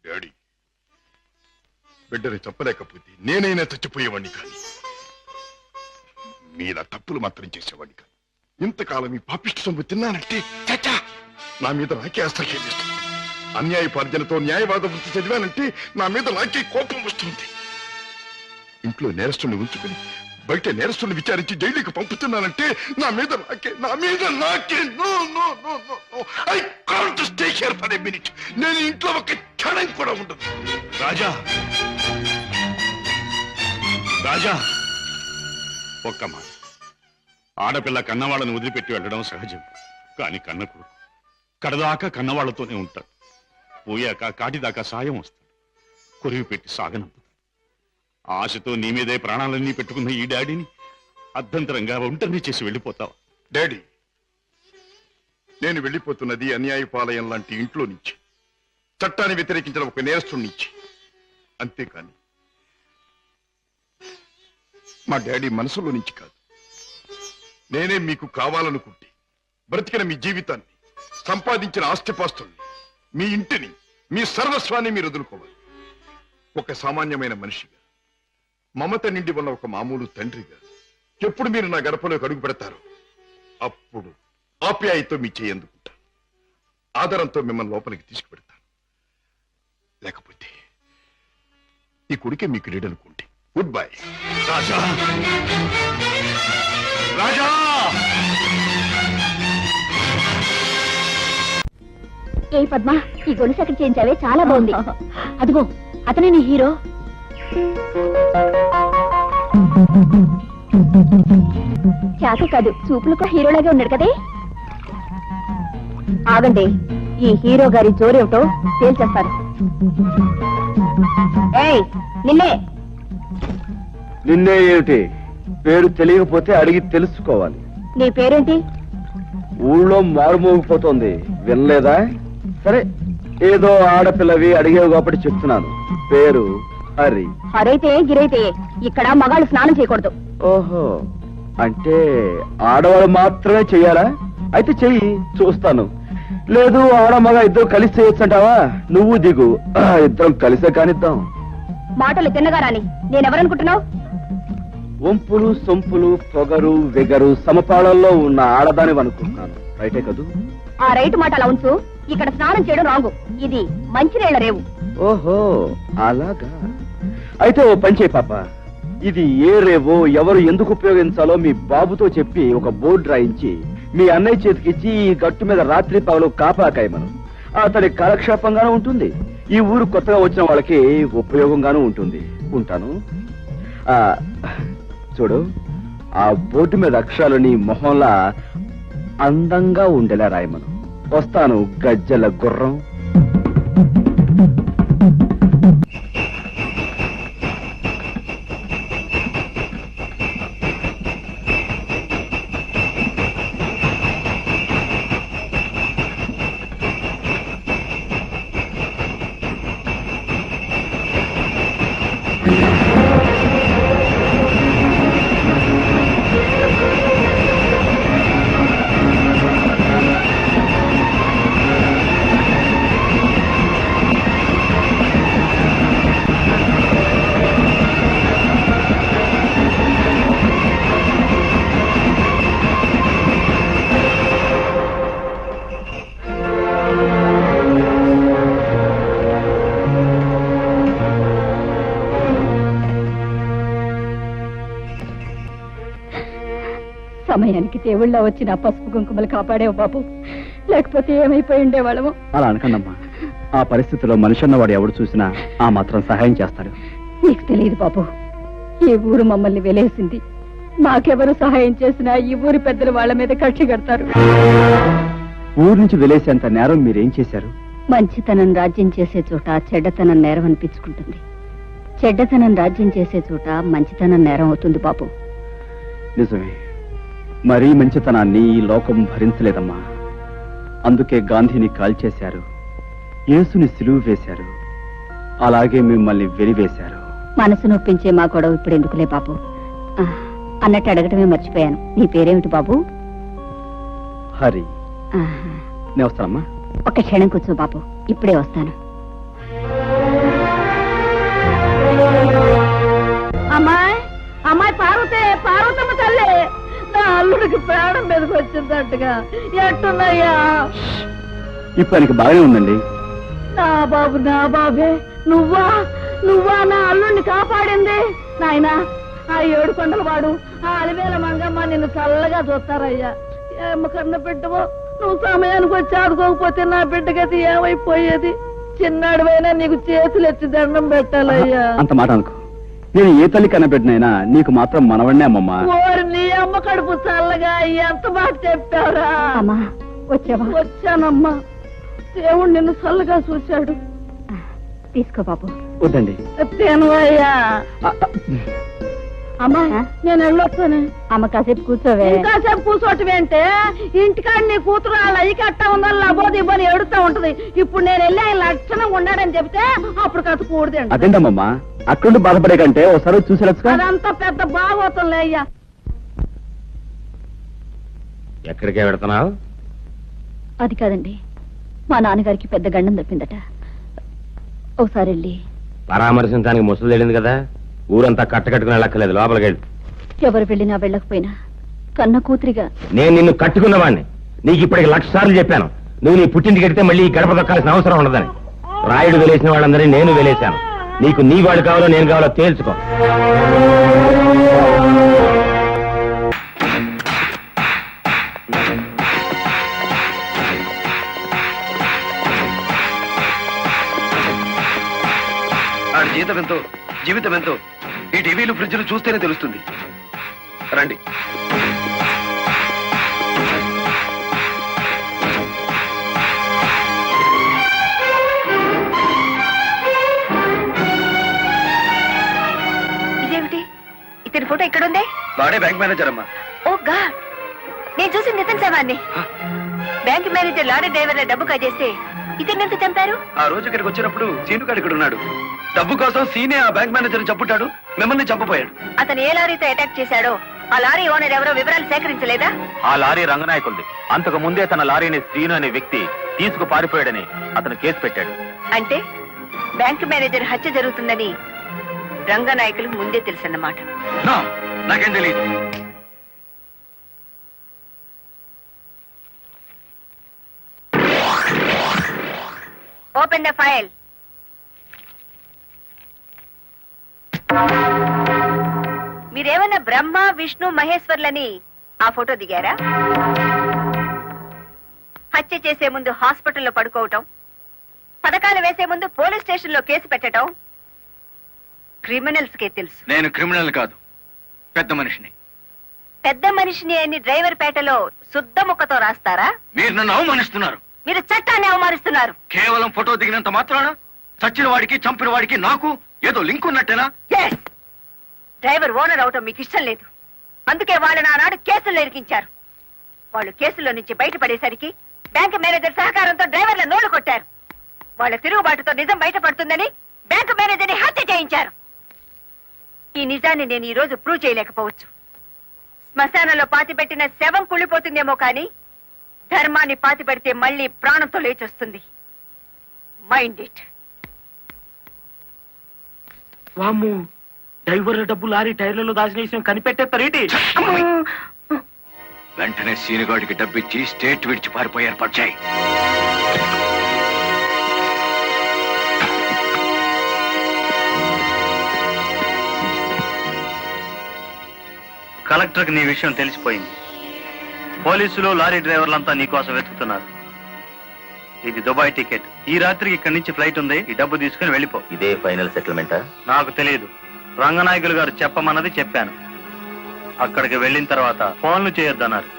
డాడీ, బిడ్డని చంపలేకపోతే నేనైనా చచ్చిపోయేవాడిని. కానీ మీద తప్పులు మాత్రం చేసేవాడిని కాదు. ఇంతకాలం ఈ పాపిష్టి సొమ్ము తిన్నానంటే చచ్చా నా మీద నాకే అసహ్యం వేస్తుంది. అన్యాయపార్జనతో న్యాయవాద వృత్తి చదివానంటే నా మీద నాకే కోపం వస్తుంది. ఇంట్లో నేరస్తుని ఉంచుకుని బయట నేరస్తుని విచారించి జైలుకి పంపుతున్నానంటే నా మీద నాకే no no no no no I can't stay here for a minute. నేను ఇంట్లో ఒక క్షణం కూడా ఉండదు. రాజా రాజా ఒక్క మాట. ఆడపిల్ల కన్నవాళ్ళని వదిలిపెట్టి వెళ్ళడం సహజం. కానీ కన్న కొడుకు కడదాకా కన్నవాళ్లతోనే ఉంటాడు. పోయాక కాటిదాకా సాయం వస్తాడు. కొరివి పెట్టి సాగనంపుతాడు. ఆశతో నీ మీదే ప్రాణాలన్నీ పెట్టుకున్న ఈ డాడీని అర్ధంతరంగా ఒంటరిని చేసి వెళ్ళిపోతావా? డాడీ, నేను వెళ్ళిపోతున్నది అన్యాయపాలయం లాంటి ఇంట్లో నుంచి, చట్టాన్ని వ్యతిరేకించిన ఒక నేరస్తుడి నుంచి. అంతేకాని మా డాడీ మనసులో నుంచి కాదు. నేనే మీకు కావాలనుకుంటే బ్రతికిన మీ జీవితాన్ని, సంపాదించిన ఆస్తిపాస్తుల్ని, మీ ఇంటిని, మీ సర్వస్వాన్ని మీరు వదులుకోవాలి. ఒక సామాన్యమైన మనిషిగా, మమత నిండి ఉన్న ఒక మామూలు తండ్రిగా ఎప్పుడు మీరు నా గడపలోకి అడుగు పెడతారో అప్పుడు ఆప్యాయతో మీ చేయందుకుంటాను. ఆదరంతో మిమ్మల్ని లోపలికి తీసుకుపెడతాను. లేకపోతే ఈ కొడుకే మీకు లీడనుకోండి. Good bye. రాజా రాజా ఏ పద్మ, ఈ గొలుసు ఎక్కడ చేయించావే? చాలా బాగుంది. అదిగో అతనే నీ హీరో. చేత కాదు, చూపులకు హీరోలాగే ఉన్నాడు కదే. ఆగండి, ఈ హీరో గారి జోరేమిటో తేల్చేస్తారు. ఏయ్ నిన్నే. నిన్నే ఏమిటి? పేరు తెలియకపోతే అడిగి తెలుసుకోవాలి. నీ పేరేంటి? ఊళ్ళో మారుమోగిపోతోంది, వినలేదా? సరే, ఏదో ఆడపిల్లవి అడిగేవి కాబట్టి చెప్తున్నాను. పేరు హరి. హరైతే గిరైతే ఇక్కడ మగాళ్ళు స్నానం చేయకూడదు. ఓహో, అంటే ఆడవాళ్ళు మాత్రమే చెయ్యాలా? అయితే చెయ్యి, చూస్తాను. లేదు ఆడ మగ ఇద్దరు కలిసి చేయొచ్చు అంటావా? నువ్వు దిగు, ఇద్దరం కలిసే కానిద్దాం. మాటలు తిన్నగా రాని. నేనెవరనుకుంటున్నావు? వంపులు సొంపులు పొగరు వెగరు సమపాళల్లో ఉన్న ఆడదాని అనుకుంటున్నాను. రైటే కదూ? ఆ రైట్ మాట అలా ఉంచు. ఇక్కడ స్నానం చేయడం రాంగు. ఇది మంచినీళ్ల రేవు. ఓహో అలాగా. అయితే ఓ పని చేయి పాప, ఇది ఏ రేవో ఎవరు ఎందుకు ఉపయోగించాలో మీ బాబుతో చెప్పి ఒక బోర్డు రాయించి మీ అన్నయ్య చేతికిచ్చి ఈ గట్టు మీద రాత్రి పగలు కాపాకాయమను. అతడి కాలక్షేపంగానూ ఉంటుంది, ఈ ఊరు కొత్తగా వచ్చిన వాళ్ళకి ఉపయోగంగానూ ఉంటుంది. ఉంటాను. చూడు, ఆ బోర్డు మీద అక్షరాలు నీ మొహంలా అందంగా ఉండేలా రాయమను. వస్తాను, గజ్జల గుర్రం. సమయానికి దేవుళ్ళ వచ్చిన పసుపు కుంకుమలు కాపాడేవు బాబు, లేకపోతే ఏమైపోయి ఉండేవాళ్ళము. అలా అనకండమ్మా. ఆ పరిస్థితిలో మనిషి అన్నవాడు ఎవడు చూసినా ఆ మాత్రం సహాయం చేస్తాడు. నీకు తెలియదు బాబు, ఈ ఊరు మమ్మల్ని వెలేసింది. మాకెవరు సహాయం చేసినా ఈ ఊరి పెద్దలు వాళ్ళ మీద కక్షి కడతారు. ఊరు నుంచి వెలేసేంత నేరం మీరేం చేశారు? మంచితనం రాజ్యం చేసే చోట చెడ్డతనం నేరం అనిపించుకుంటుంది. చెడ్డతనం రాజ్యం చేసే చోట మంచితనం నేరం అవుతుంది బాబు. నిజమే, మరీ మంచితనాన్ని ఈ లోకం భరించలేదమ్మా. అందుకే గాంధీని కాల్చేశారు, యేసుని సిలువ వేశారు, అలాగే మిమ్మల్ని వెలివేశారు. మనసు నొప్పించే మా గొడవ ఇప్పుడు ఎందుకులే బాబు. అన్నట్టు అడగటమే మర్చిపోయాను, నీ పేరేమిటి బాబు? హరి. నేను వస్తానమ్మా. ఒక క్షణం కూర్చో బాబు, ఇప్పుడే వస్తాను. అమ్మాయి, అమ్మాయి పార్వతమ్మ తల్లే. వచ్చిందట్టుగా ఎట్టున్నాయ్యా? ఇప్పుడు ఆయనకి బాగానే ఉందండి. నా బాబే, నువ్వా నా అల్లుడిని కాపాడింది? నాయనా, ఆ 7 కొండల వాడు, ఆ అలివేల మంగమ్మ నిన్ను చల్లగా చూస్తారయ్యా. ఏమ్మ కన్న బిడ్డవో, నువ్వు సమయానికి వచ్చి ఆడుకోకపోతే నా బిడ్డగతి ఏమైపోయేది? చిన్నాడువైనా నీకు చేతులు ఎత్తి దండం పెట్టాలయ్యా. అంత మాట అనుకో. నేను ఏ తల్లి కన్నబెట్టినైనా నీకు మాత్రం మనవడినే అమ్మమ్మా. ఓరి నీ అమ్మ కడుపు చల్లగా ఎంత మాట చెప్పారా? అమ్మా వచ్చావా? వచ్చానమ్మా. దేవుడు నిన్ను చల్లగా చూశాడు. తీసుకో బాబు. వద్దండి. తినవయ్యా. అమ్మా నేను వెళ్ళొస్తాను. అమ్మ కాసేపు కూర్చోవే. ఇంకాసేపు కూర్చోటమేంటే, ఇంటికాడ నీ కూతురు వాళ్ళ అయ్యి కట్ట ఉందని లాబోది ఇవ్వని ఎడుతూ ఉంటది. ఇప్పుడు నేను వెళ్ళి ఆయన లక్షణంగా ఉన్నాడని చెప్తే అప్పుడు కథ కూడదండి. అదేంటమ్మమ్మా, అక్కడ బాధపడే కంటే ఒకసారి చూసేచ్చు. అదంతా పెద్ద బాగోతుందిలే అయ్యా. ఎక్కడికే పెడుతున్నావు? అది కాదండి, మా నాన్నగారికి పెద్ద గండం తప్పిందట. ఒకసారి వెళ్ళి పరామర్శించడానికి ముసలు తెలియదు కదా, ఊరంతా కట్టుకుని వెళ్ళక్కర్లేదు, లోపలికి వెళ్ళి. ఎవరు వెళ్ళినా వెళ్ళకపోయినా కన్న కూతురిగా నేను నిన్ను కట్టుకున్నవాడిని. నీకు ఇప్పటికి 1,00,000 సార్లు చెప్పాను, నువ్వు నీ పుట్టింటికి వెడితే మళ్ళీ ఈ గడప దొక్కాల్సిన అవసరం ఉండదని. రాయుడు వెలేసిన వాళ్ళందరినీ నేను వెలేశాను. నీకు నీ వాడు కావాలో నేను కావాలో తేల్చుకో. జీతం ఎంతో, జీవితం ఎంతో ఈ టీవీలు ఫ్రిడ్జ్లు చూస్తేనే తెలుస్తుంది. రండి. ఇదేమిటి? ఇతని ఫోటో ఎక్కడుంది? వాడే బ్యాంక్ మేనేజర్ అమ్మా. ఓ గాడ్, నేను చూసి నితిన్ శవాన్ని. బ్యాంక్ మేనేజర్ లారీ డ్రైవర్ల డబ్బు కాజేస్తే ఇతన్ని ఎంత చంపారు? ఆ రోజు ఇక్కడికి వచ్చినప్పుడు సీనుగాడు ఇక్కడ ఉన్నాడు. డబ్బు కోసం సీనే ఆ బ్యాంక్ మేనేజర్ చంపుతాడు, మిమ్మల్ని చంపపోయాడు. అతను ఏ లారీతో అటాక్ చేశాడో ఆ లారీ ఓనర్ ఎవరో వివరాలు సేకరించలేదా? ఆ లారీ రంగనాయకుల్ది. అంతకు ముందే తన లారీని శ్రీను అనే వ్యక్తి తీసుకు పారిపోయాడని అతను కేసు పెట్టాడు. అంటే బ్యాంక్ మేనేజర్ హత్య జరుగుతుందని రంగనాయకులకు ముందే తెలుసన్నమాట. నాకేం తెలియదు. Open the file. మీరేమన్నా బ్రహ్మ విష్ణు మహేశ్వర్లని ఆ ఫోటో దిగారా? హత్య చేసే ముందు హాస్పిటల్లో పడుకోవటం, పథకాలు వేసే ముందు పోలీస్ స్టేషన్ లో కేసు పెట్టడం క్రిమినల్స్ కే తెలుసు. నేను క్రిమినల్ కాదు, పెద్ద మనిషిని. పెద్ద మనిషిని అని డ్రైవర్ పేటలో శుద్ధ ముక్కతో రాస్తారా? మీరు నన్ను అవమానిస్తున్నారు. మీరు చట్టాన్ని అవమానిస్తున్నారు. కేవలం ఫోటో దిగినంత మాత్రాన చచ్చిన వాడికి చంపిన వాడికి నాకు ఏదో లింక్ ఉన్నట్టేనా? డ్రైవర్ ఓనర్ అవటం మీకు ఇష్టం లేదు. అందుకే వాళ్ళని ఆనాడు కేసుల్లో ఇరికించారు. వాళ్ళు కేసుల్లో నుంచి బయటపడేసరికి బ్యాంకు మేనేజర్ సహకారంతో డ్రైవర్ల నోళ్లు కొట్టారు. వాళ్ళ తిరుగుబాటుతో నిజం బయటపడుతుందని బ్యాంకు మేనేజర్ ని హత్య చేయించారు. ఈ నిజాన్ని నేను ఈ రోజు ప్రూవ్ చేయలేకపోవచ్చు. శ్మశానంలో పాతిపెట్టిన శవం కుళ్ళిపోతుందేమో కానీ ధర్మాన్ని పాతిపెడితే మళ్ళీ ప్రాణంతో లేచొస్తుంది. Mind it. వామ్మో, డ్రైవర్ల డబ్బు లారీ టైర్లలో దాచిన విషయం కనిపెట్టేస్తారేంటి? వెంటనే సీనుగాడికి డబ్బిచ్చి స్టేట్ విడిచి పారిపోయి ఏర్పాటు చేయి. కలెక్టర్కి నీ విషయం తెలిసిపోయింది. పోలీసులు లారీ డ్రైవర్లంతా నీకోసం వెతుకుతున్నారు. ఇది దుబాయ్ టికెట్. ఈ రాత్రికి ఇక్కడి నుంచి ఫ్లైట్ ఉంది. ఈ డబ్బు తీసుకుని వెళ్ళిపో. ఇదే ఫైనల్ సెటిల్మెంటా? నాకు తెలియదు. రంగనాయకులు గారు చెప్పమన్నది చెప్పాను. అక్కడికి వెళ్ళిన తర్వాత ఫోన్లు చేయొద్దన్నారు.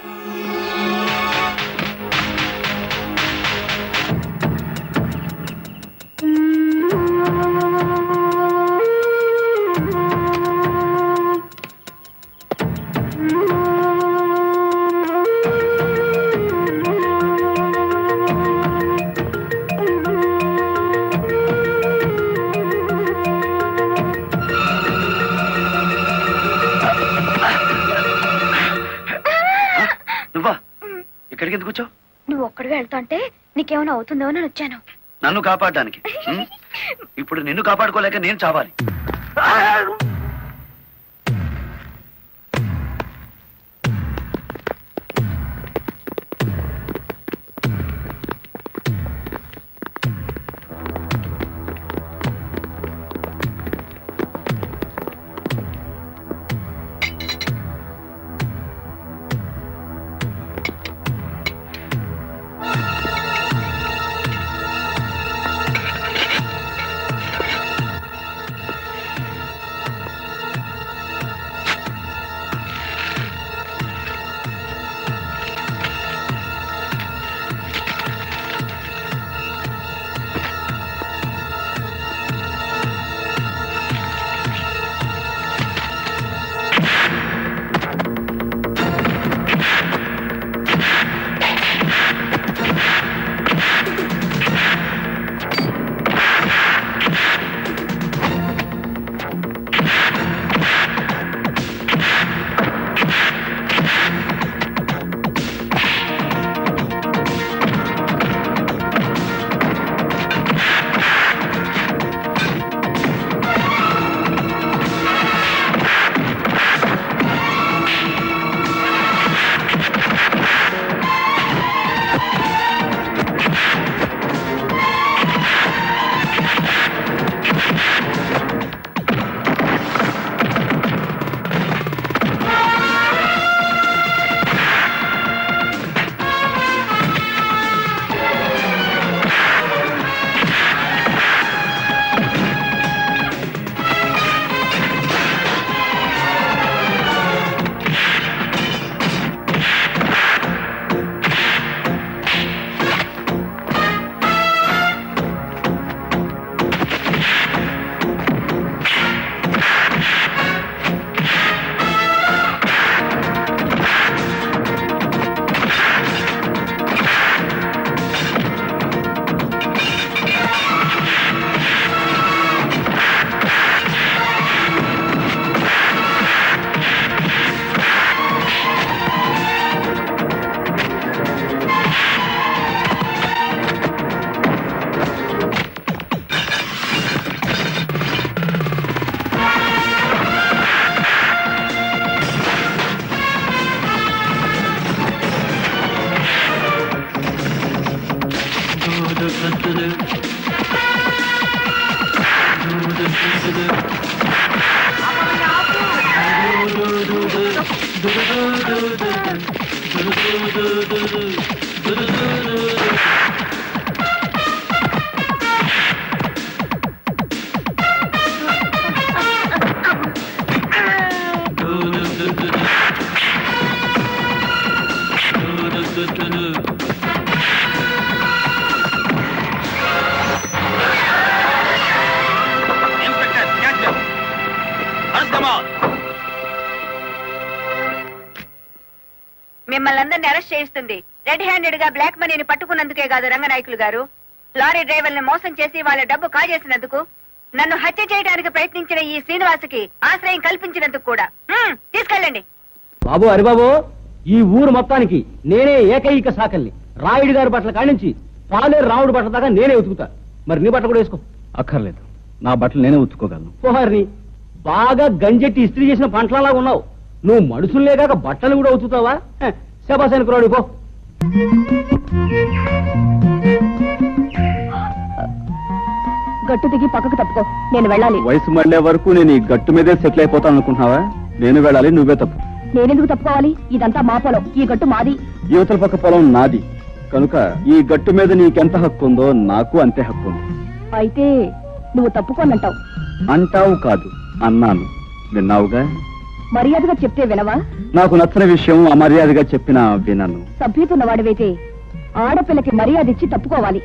ఇక్కడికి ఎందుకు వచ్చావు? నువ్వు ఒక్కడిగా వెళ్తాంటే నీకేమైనా అవుతుందో అని వచ్చాను. నన్ను కాపాడడానికి. ఇప్పుడు నిన్ను కాపాడుకోలేక నేను చావాలి. మిమ్మల్ని అందరినీ అరెస్ట్ చేయిస్తుంది రెడ్ హ్యాండెడ్ గా బ్లాక్ మనీని పట్టుకున్నందుకే కాదు రంగనాయకులు గారు, లారీ డ్రైవర్ని మోసం చేసి వాళ్ళ డబ్బు కాజేసినందుకు, నన్ను హత్య చేయడానికి ప్రయత్నించిన ఈ శ్రీనివాసుకి ఆశ్రయం కల్పించినందుకు కూడా. తీసుకెళ్ళండి. బాబు హరిబాబు, ఈ ఊరు మొత్తానికి నేనే ఏకైక సాకల్ని. రాయుడు గారి బట్టల కాడి నుంచి పాలేరు రాముడు బట్టల దాకా నేనే ఉతుకుతా. మరి నీ బట్టలు కూడా వేసుకో. అక్కర్లేదు, నా బట్టలు నేనే ఉతుక్కోగలను. పోహారిని బాగా గంజెట్టి ఇస్త్రీ చేసిన పంటలలా ఉన్నావు. నువ్వు మనుషుల్నే కాక బట్టలు కూడా ఉతుకుతావా? శబాసైన కురాడు పో. గట్టు దిగి పక్కకు తప్పుకో, నేను వెళ్ళాలి. వయసు మళ్ళే వరకు నేను ఈ గట్టు మీదే సెటిల్ అయిపోతాను అనుకుంటున్నావా? నేను వెళ్ళాలి, నువ్వే తప్పు. నేనెందుకు తప్పుకోవాలి? ఇదంతా మా పొలం, ఈ గట్టు మాది. యువతల పక్క పొలం నాది కనుక ఈ గట్టు మీద నీకెంత హక్కు ఉందో నాకు అంతే హక్కు ఉంది. అయితే నువ్వు తప్పుకోనంటావు. అంటావు కాదు, అన్నాను. విన్నావుగా. మర్యాదగా చెప్తే వినవా? నాకు నచ్చని విషయం అమర్యాదగా చెప్పినా వినను. సభ్యతున్నవాడివైతే ఆడపిల్లకి మర్యాద ఇచ్చి తప్పుకోవాలి.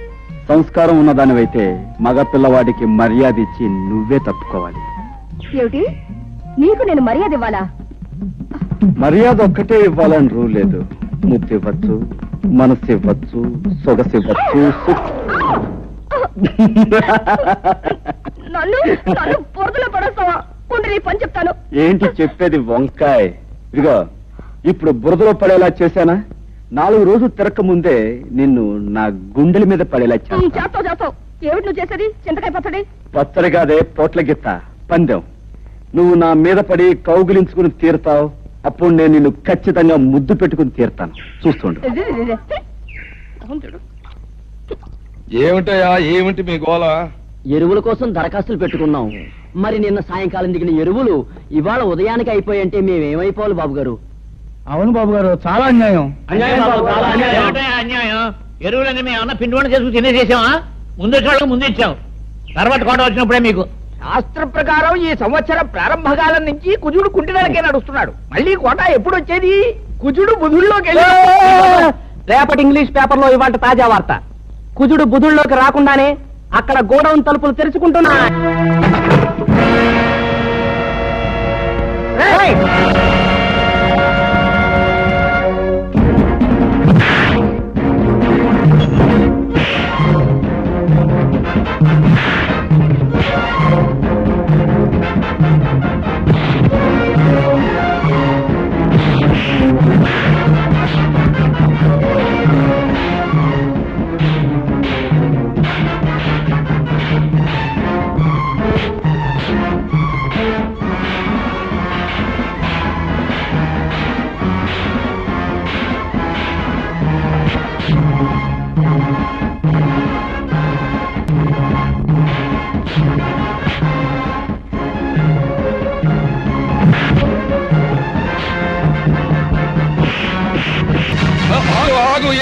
సంస్కారం ఉన్నదానివైతే మగ పిల్లవాడికి మర్యాద ఇచ్చి నువ్వే తప్పుకోవాలి. ఏమిటి, నీకు నేను మర్యాద ఇవ్వాలా? మర్యాద ఒక్కటే ఇవ్వాలని రూల్ లేదు. ముద్దు ఇవ్వచ్చు, మనసు ఇవ్వచ్చు, సొగసు ఇవ్వచ్చు. నన్ను పొరదలో పడేస్తావా? నీ పని చెప్తాను. ఏంటి చెప్పేది వంకాయ్? ఇదిగో, ఇప్పుడు బురదలో పడేలా చేశానా? 4 రోజులు తిరక్క ముందే నిన్ను నా గుండెల మీద పడేలా చేస్తావు. ఏమిటి నువ్వు చేసేది? చింతకాయ పచ్చడి? పచ్చడి కాదే, పోట్ల గిత్త పందెం. నువ్వు నా మీద పడి కౌగిలించుకుని తీరుతావు. అప్పుడు నేను నిన్ను ఖచ్చితంగా ముద్దు పెట్టుకుని తీరుతాను. చూస్తుండు. ఏమిటయా, ఏమిటి మీ గోళ? ఎరువుల కోసం దరఖాస్తులు పెట్టుకున్నాం. మరి నిన్న సాయంకాలం దిగిన ఎరువులు ఇవాళ ఉదయానికి అయిపోయంటే మేమేమైపోవాలి బాబు గారు? అవును బాబు గారు, చాలా అన్యాయం. అన్యాయం. ఎరువులన్నీ మేము ఏమన్నా పిండి వంట చేసుకుని తినేసేసామా? ముందు ముందు ఇచ్చాం, తర్వాత కోట వచ్చినప్పుడే మీకు. శాస్త్ర ప్రకారం ఈ సంవత్సరం ప్రారంభకాలం నుంచి కుజుడు కుంటినకే నడుస్తున్నాడు. మళ్ళీ కోట ఎప్పుడు వచ్చేది? కుజుడు బుధుల్లోకి రేపటి ఇంగ్లీష్ పేపర్లో ఇవాళ తాజా వార్త. కుజుడు బుధుల్లోకి రాకుండానే అక్కడ గోడౌన్ తలుపులు తెరుచుకుంటున్నా.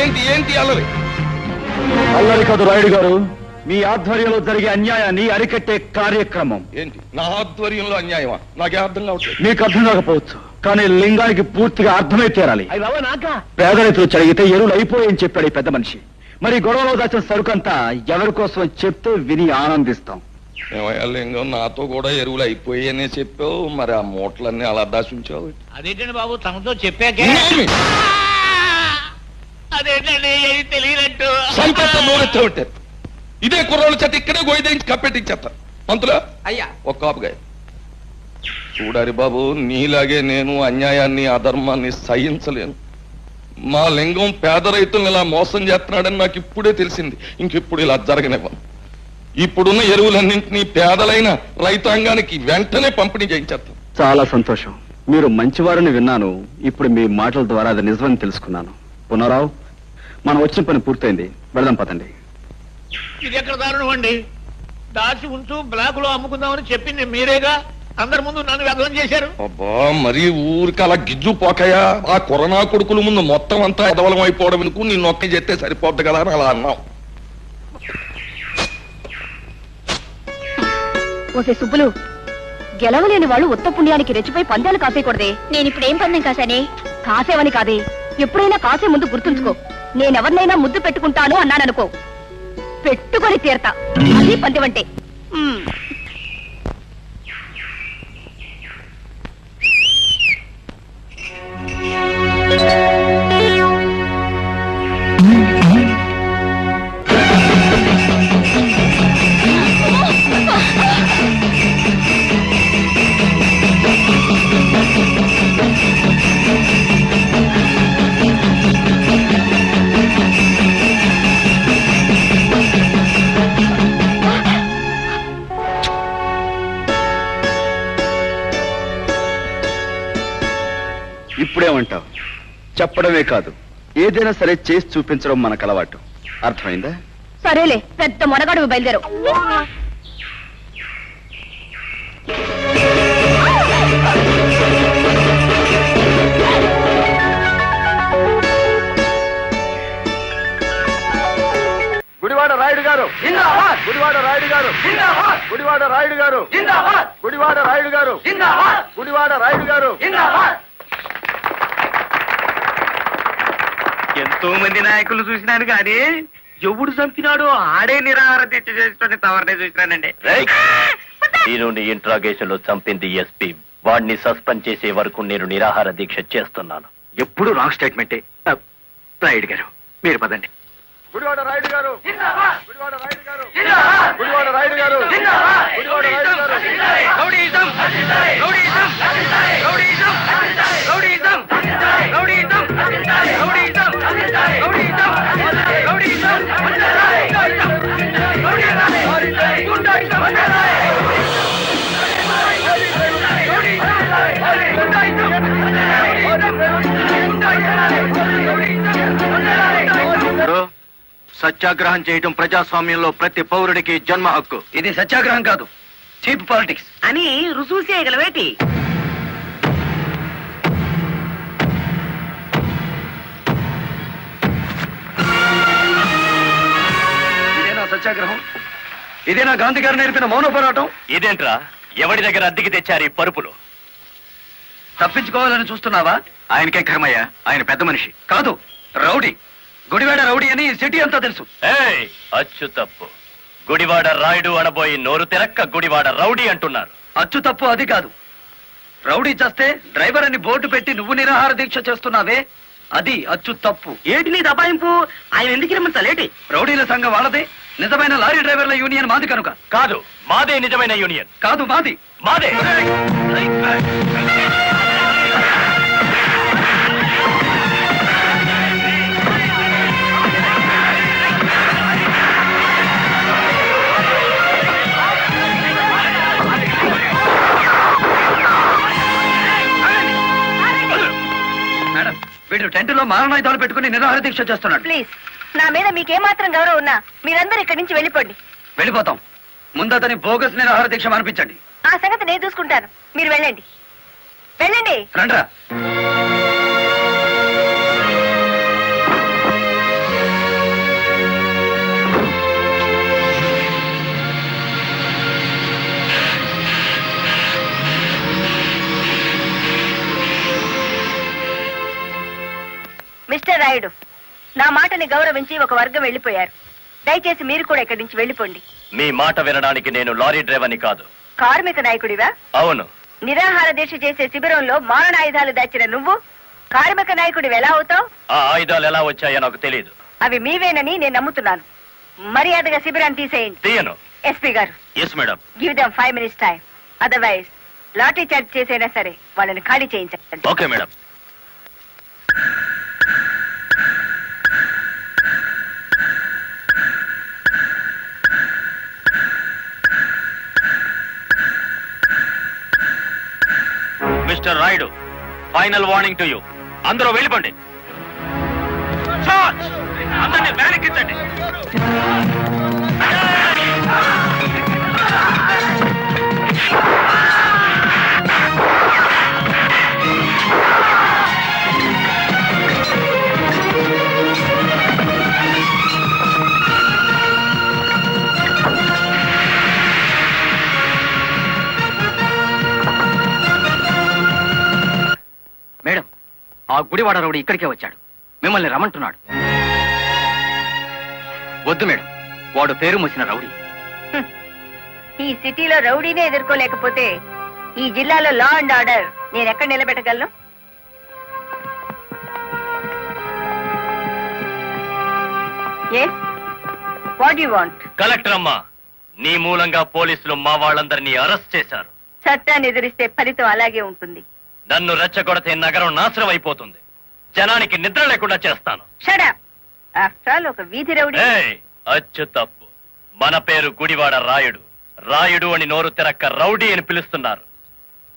ఏంటి ఏంటి అల్లరి? అల్లరి కాదు రాయుడు గారు, మీ ఆధ్వర్యంలో జరిగే అన్యాయాన్ని అరికట్టే కార్యక్రమం. ఏంటి నా ఆధ్వర్యంలో అన్యాయమా? నాకే అర్థం కావట్లేదు. మీకు అర్థం కాకపోవచ్చు, కానీ లింగానికి పూర్తిగా అర్థమై తీరాలి. పేద రైతులు చదివితే ఎరువులు అయిపోయని చెప్పాడు ఈ పెద్ద మనిషి. మరి గొడవలో దాచిన సరుకంతా ఎవరి కోసం చెప్తే విని ఆనందిస్తాం. ఏమయ్యా లింగం, నాతో కూడా ఎరువులు అయిపోయాయనే చెప్పావు, మరి ఆ మూటలన్నీ అలా దాచుంచావు. అదేంటండి బాబు, తమతో చెప్పాకే. అదేంటండి తెలియనట్టు ఉంటారు. ఇదే కుర్రోళ్ళ చేత ఇక్కడే గోయిదేంచి కప్పెట్టించేస్తారు. పంతులు అయ్యా ఒక్క ఆపుగా చూడారి బాబు, నీలాగే నేను అన్యాయాన్ని అధర్మాన్ని సహించలేను. మా లింగం పేద రైతులను ఇలా మోసం చేస్తున్నాడని నాకు ఇప్పుడే తెలిసింది. ఇంకెప్పుడు ఇలా జరగనివ్వను. ఇప్పుడున్న ఎరువులన్నింటినీ పేదలైన రైతాంగానికి వెంటనే పంపిణీ చేయించేస్తాం. చాలా సంతోషం, మీరు మంచివారని విన్నాను. ఇప్పుడు మీ మాటల ద్వారా అది నిజమని తెలుసుకున్నాను. పునరావు, మనం వచ్చిన పని పూర్తయింది, వెళదాం పదండి. ఇది ఎక్కడ దారుణం అండి? దాచి ఉంచు బ్లాక్ లో అమ్ముకుందామని చెప్పింది మీరేగా. అందరి ముందు నన్ను వ్యర్థం చేశారు. అబ్బా మరి ఊరికి అలా గిజ్జు పోకయా, ఆ కరోనా కొడుకుల ముందు మొత్తం అంతా ఎదవలం అయిపోవడం ఎందుకు, నిన్ను ఒక్క చెప్తే సరిపోద్ది కదా అని అలా అన్నాం. ఓసే సుబ్బులు, గెలవలేని వాళ్ళు ఉత్త పుణ్యానికి రెచ్చిపోయి పందాలు కాసేయకూడదే. నేను ఇప్పుడు ఏం పందెం కాసానే? కాసేవని కాదే, ఎప్పుడైనా కాసే ముందు గుర్తుంచుకో, నేనెవరినైనా ముద్దు పెట్టుకుంటాను అన్నాననుకో, పెట్టుకొని తీరతా. అది పందెమంటే. ఇప్పుడేమంటావు? చెప్పడమే కాదు, ఏదైనా సరే చేసి చూపించడం మనకు అలవాటు. అర్థమైందా? సరేలే, పెద్ద మొనగడుగు బయలుదేరు. గుడివాడ రాయుడు గారు, గుడివాడ రాయుడు గారు, గుడివాడ రాయుడు గారు, గుడివాడ రాయుడు గారు, గుడివాడ రాయుడు గారు. ఎంతో మంది నాయకులు చూసినాను కానీ ఎవడు చంపినాడో ఆడే నిరాహార దీక్ష చేసిన తవరనే చూసినానండి. నేను ఇంట్రాగేషన్ లో చంపింది ఎస్పీ. వాడిని సస్పెండ్ చేసే వరకు నేను నిరాహార దీక్ష చేస్తున్నాను. ఎప్పుడు రాంగ్ స్టేట్మెంటే. రాయుడు గారు మీరు పదండి. గుడివాడ రాయుడు గారు, గుడివాడ రాయుడు గారు, గుడివాడ రాయుడు గారు, గుడివాడ రాయుడు గారు. Rowdyism, rowdyism, rowdyism, rowdyism, rowdyism, rowdyism, rowdyism, rowdyism, సత్యాగ్రహం చేయడం ప్రజాస్వామ్యంలో ప్రతి పౌరుడికి జన్మ హక్కు. ఇది సత్యాగ్రహం కాదు, చీప్ పాలిటిక్స్ అని రుజువు చేయగలవేటి? ఇదేనా సత్యాగ్రహం? ఇదేనా గాంధీ గారు నేర్పిన మౌన పోరాటం? ఇదేంట్రా, ఎవడి దగ్గర అద్దెకి తెచ్చారు ఈ పరుపులు? తప్పించుకోవాలని చూస్తున్నావా? ఆయనకే కర్మయ్య, ఆయన పెద్ద మనిషి కాదు, రౌడీ. గుడివాడ రౌడీ అని సిటీ అంతా తెలుసు. అచ్చు తప్పు. గుడివాడ రాయుడు అనబోయి నోరు తెరక్క గుడివాడ రౌడీ అంటున్నారు. అచ్చు తప్పు అది కాదు. రౌడీ చేస్తే డ్రైవర్ అని బోర్డు పెట్టి నువ్వు నిరాహార దీక్ష చేస్తున్నావే, అది అచ్చు తప్పు. ఏటి నీ దబాయింపు? ఆయన ఎందుకు రమ్మంతలేటి? రౌడీల సంఘం వాళ్ళదే, నిజమైన లారీ డ్రైవర్ల యూనియన్ మాది కనుక. కాదు, మాదే నిజమైన యూనియన్. కాదు, మాది. మాదే. మేడం, వీడు టెంట్లో మారణాయుధాలు పెట్టుకుని నిరాహార దీక్ష చేస్తున్నాడు. ప్లీజ్, నా మీద మీకేమాత్రం గౌరవం ఉన్నా మీరందరూ ఇక్కడి నుంచి వెళ్ళిపోండి. వెళ్ళిపోతాం. ముందు అతని బోగస్ నిరాహార దీక్ష అనిపించండి. ఆ సంగతి నేను చూసుకుంటాను, మీరు వెళ్ళండి. వెళ్ళండి. రండ్రా. మిస్టర్ రాయుడు, నా మాటని గౌరవించి ఒక వర్గం వెళ్ళిపోయారు. దయచేసి మీరు కూడా ఇక్కడి నుంచి వెళ్ళిపోండి. మీ మాట వినడానికి నేను లారీ డ్రైవర్ని కాదు. కార్మిక నాయకుడివా? అవును. నిరాహార దీక్ష చేసే శిబిరంలో మారణాయుధాలు దాచిన నువ్వు కార్మిక నాయకుడివి ఎలా అవుతావు? ఆ ఆయుధాలు ఎలా వచ్చాయో నాకు తెలియదు. అవి మీవేనని నేను నమ్ముతున్నాను. మర్యాదగా శిబిరాన్ని తీసేయండి. తీయను. ఎస్పీ గారు, yes madam. Give them 5 minutes time. Otherwise lathi charge చేసైనా సరే వాళ్ళని ఖాళీ చేయించండి. Okay madam. Mister Rayudu, final warning to you. అందరూ వెళ్ళిపోండి. అందరినీ వ్యానెక్కించండి. గుడివాడ రౌడీ ఇక్కడికే వచ్చాడు. మిమ్మల్ని రమ్మంటున్నాడు. వద్దు మేడం, వాడు పేరు మూసిన రౌడీ. ఈ సిటీలో రౌడీనే ఎదుర్కోలేకపోతే ఈ జిల్లాలో లా అండ్ ఆర్డర్ నేను ఎక్కడ నిలబెట్టగలను? What you want? కలెక్టర్ అమ్మా, నీ మూలంగా పోలీసులు మా వాళ్ళందరినీ అరెస్ట్ చేశారు. చట్టాన్ని ఎదిరిస్తే ఫలితం అలాగే ఉంటుంది. నన్ను రెచ్చగొడితే నగరం నాశనం అయిపోతుంది. జనానికి నిద్ర లేకుండా చేస్తాను. Shut up. ఆఫ్టర్ ఆల్ ఒక వీధి రౌడీ. అచ్చు తప్పు. మన పేరు గుడివాడ రాయుడు. రాయుడు అని నోరు తిరక్క రౌడీ అని పిలుస్తున్నారు.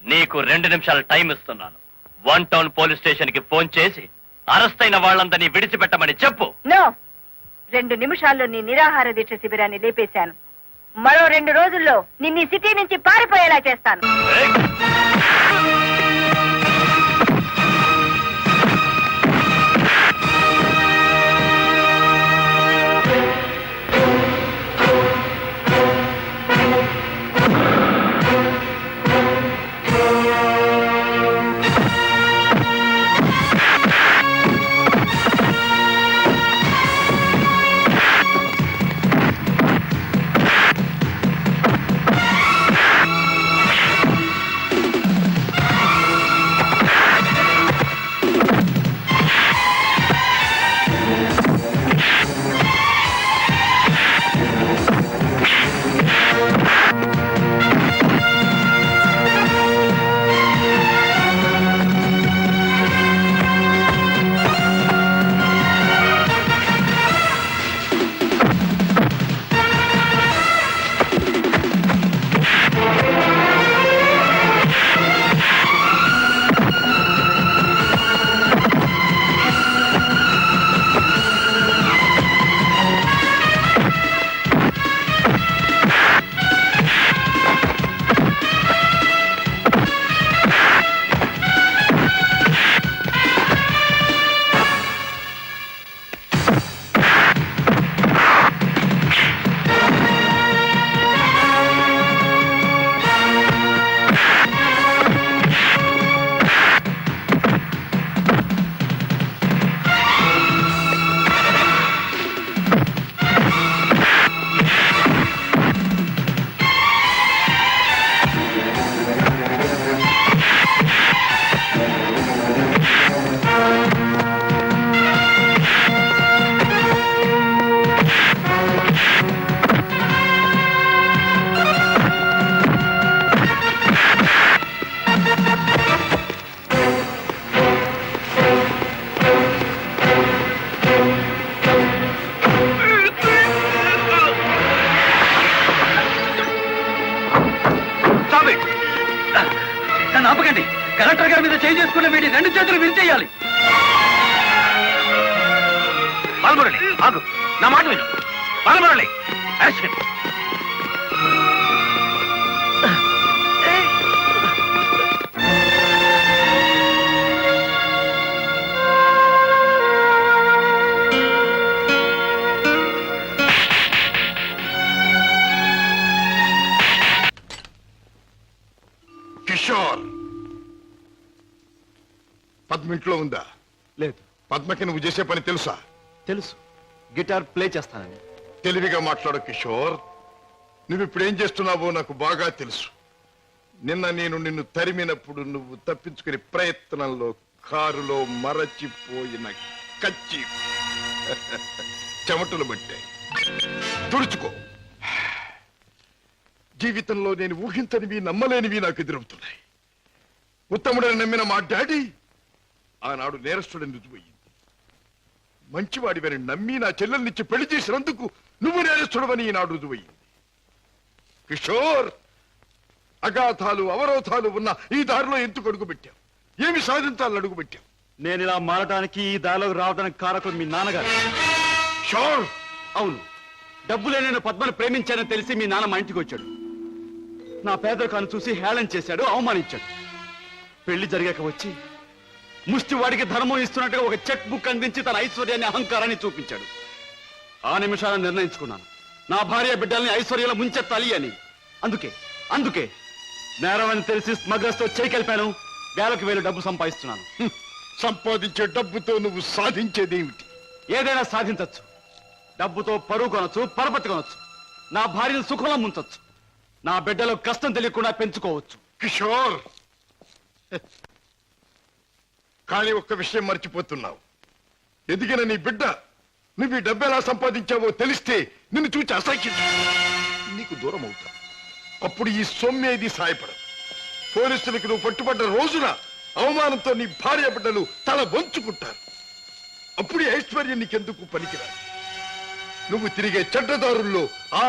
నీకు 2 నిమిషాలు టైం ఇస్తున్నాను. 1 టౌన్ పోలీస్ స్టేషన్ కి ఫోన్ చేసి అరెస్ట్ అయిన వాళ్ళందరినీ విడిచిపెట్టమని చెప్పు. నో, 2 నిమిషాల్లో నీ నిరాహార దీక్ష శిబిరాన్ని లేపేశాను. మరో 2 రోజుల్లో నిన్ను సిటీ నుంచి పారిపోయేలా చేస్తాను. ఆపకండి. కలెక్టర్ గారి మీద చేయి చేసుకున్న వీడి 2 చేతులు విరిచేయాలి. బాలమురళి ఆగు, నా మాట విను. బాలమురళి యాక్షన్. కిషోర్, పద్మ ఇంట్లో ఉందా? లేదు. పద్మకి నువ్వు చేసే పని తెలుసా? తెలుసు, గిటార్ ప్లే చేస్తానని. తెలివిగా మాట్లాడు కిషోర్. నువ్వు ఇప్పుడు ఏం చేస్తున్నావో నాకు బాగా తెలుసు. నిన్న నేను నిన్ను తరిమినప్పుడు నువ్వు తప్పించుకునే ప్రయత్నంలో కారులో మరచిపోయిన కచ్చి చెమటలు పట్టాయి. తుడుచుకో. జీవితంలో నేను ఊహించనివి నమ్మలేనివి నాకు ఎదురవుతున్నాయి. ఉత్తముడని నమ్మిన మా డాడీ ఆనాడు నేరస్తుడని రుజువయ్యింది. మంచివాడివని నమ్మి నా చెల్లెల్నిచ్చి పెళ్లి చేసినందుకు నువ్వు నేరస్తుడవని ఈనాడు రుజువయ్యింది. కిషోర్, అగాధాలు అవరోధాలు ఉన్న ఈ దారిలో ఎందుకు అడుగు పెట్టావు? ఏమి సాధించాలని అడుగు పెట్టావు? నేను ఇలా మారడానికి, ఈ దారిలోకి రావడానికి కారకుడు మీ నాన్నగారు. షోర్. అవును, డబ్బులే నేను పద్మను ప్రేమించానని తెలిసి మీ నాన్న మా ఇంటికి వచ్చాడు. నా పేదరికాన్ని చూసి హేళన చేశాడు, అవమానించాడు. పెళ్లి జరిగాక వచ్చి ముష్టివాడికి ధర్మం ఇస్తున్నట్టుగా ఒక చెక్ బుక్ అందించి తన ఐశ్వర్యాన్ని, అహంకారాన్ని చూపించాడు. ఆ నిమిషాలను నిర్ణయించుకున్నాను, నా భార్య బిడ్డల్ని ఐశ్వర్యాలు ముంచెత్తాలి అని. అందుకే నేరం అని తెలిసి స్మగ్లర్స్ తో చేయి కలిపాను. వేలకు వేలు డబ్బు సంపాదిస్తున్నాను. సంపాదించే డబ్బుతో నువ్వు సాధించేదేమిటి? ఏదైనా సాధించచ్చు. డబ్బుతో పరువు కొనొచ్చు, పరపతి కొనొచ్చు, నా భార్యను సుఖంలో ముంచొచ్చు, నా బిడ్డలో కష్టం తెలియకుండా పెంచుకోవచ్చు. కిషోర్, కానీ ఒక్క విషయం మర్చిపోతున్నావు. ఎదిగిన నీ బిడ్డ నువ్వు ఈ డబ్బు ఎలా సంపాదించావో తెలిస్తే నిన్ను చూచి అసహ్యం నీకు దూరం అవుతా. అప్పుడు ఈ సొమ్మేది సాయపడదు. పోలీసులకు నువ్వు పట్టుబడ్డ రోజున అవమానంతో నీ భార్య బిడ్డలు తల వంచుకుంటారు. అప్పుడు ఐశ్వర్యం నీకెందుకు పనికిరాదు. నువ్వు తిరిగే చెడ్డదారుల్లో ఆ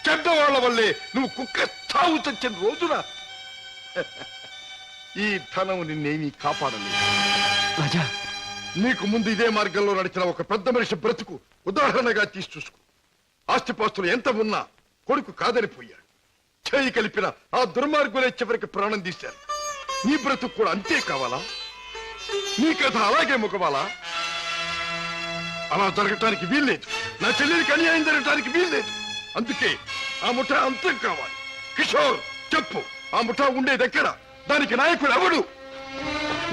చెడ్డవాళ్ల వల్లే నువ్వు కుక్క చావు చచ్చిన రోజున ఈ ధనం నిన్నేమీ కాపాడలేదు. రాజా, నీకు ముందు ఇదే మార్గంలో నడిచిన ఒక పెద్ద మనిషి బ్రతుకు ఉదాహరణగా తీసి చూసుకో. ఆస్తిపాస్తులు ఎంత ఉన్నా కొడుకు కాదనిపోయాడు. చేయి కలిపిన ఆ దుర్మార్గులే చివరికి ప్రాణం తీశారు. నీ బ్రతుకు కూడా అంతే కావాలా? నీ కథ అలాగే ముగవాలా? అలా జరగటానికి వీల్లేదు. నా చెల్లెలికి అన్యాయం జరగటానికి వీల్లేదు. అందుకే ఆ ముఠా అంతం కావాలి. కిషోర్, చెప్పు, ఆ ముఠా ఉండేదెక్కడ? దానికి నాయకుడు ఎవడు?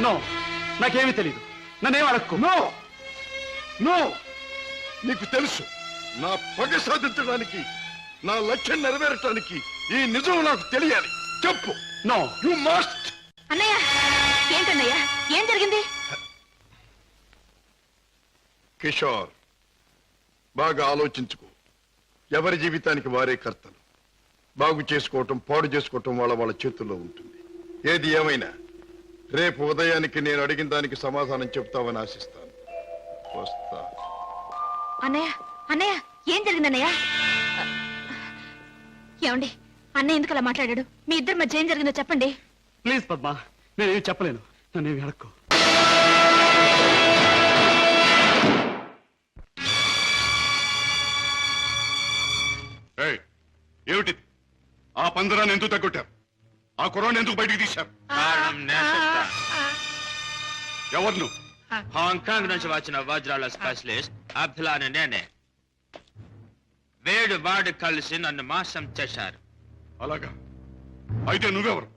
నో, నాకేమీ తెలియదు. నన్నేం అడక్కు. నో నో, నీకు తెలుసు. నా పగ సాధించడానికి, నా లక్ష్యం నెరవేరటానికి ఈ నిజం నాకు తెలియాలి. చెప్పు. No, you must. అన్నయ్య, ఏంటన్నయ్య, ఏం జరిగింది? కిషోర్, బాగా ఆలోచించుకో. ఎవరి జీవితానికి వారే కర్తలు. బాగు చేసుకోవటం, పాడు చేసుకోవటం వాళ్ళ వాళ్ళ చేతుల్లో ఉంటుంది. ఏది ఏమైనా రేపు ఉదయానికి నేను అడిగిన దానికి సమాధానం చెప్తావని ఆశిస్తాను. వస్తా. అన్నయ్య, అన్నయ్య, ఏం జరిగిందన్నయ్య? ఏమండి, అన్నయ్య ఎందుకు అలా మాట్లాడాడు? మీ ఇద్దరి మధ్య ఏం జరిగిందో చెప్పండి. ప్లీజ్ పద్మ, నేనేమి చెప్పలేను. నన్నేమి అడక్కు. ఏమిటి? ఆ పందరాన్ని ఎందుకు తగ్గొట్టారు? ఆ కుర్రాన్ని ఎందుకు బయటికి తీశారు? ఎవరు నువ్వు? హాంకాంగ్ నుంచి వచ్చిన వజ్రాల స్పెషలిస్ట్ అబ్దుల్లాని నేనే. వేడు వాడు కలిసి నన్ను మోసం చేశారు. అలాగా? అయితే నువ్వెవరు?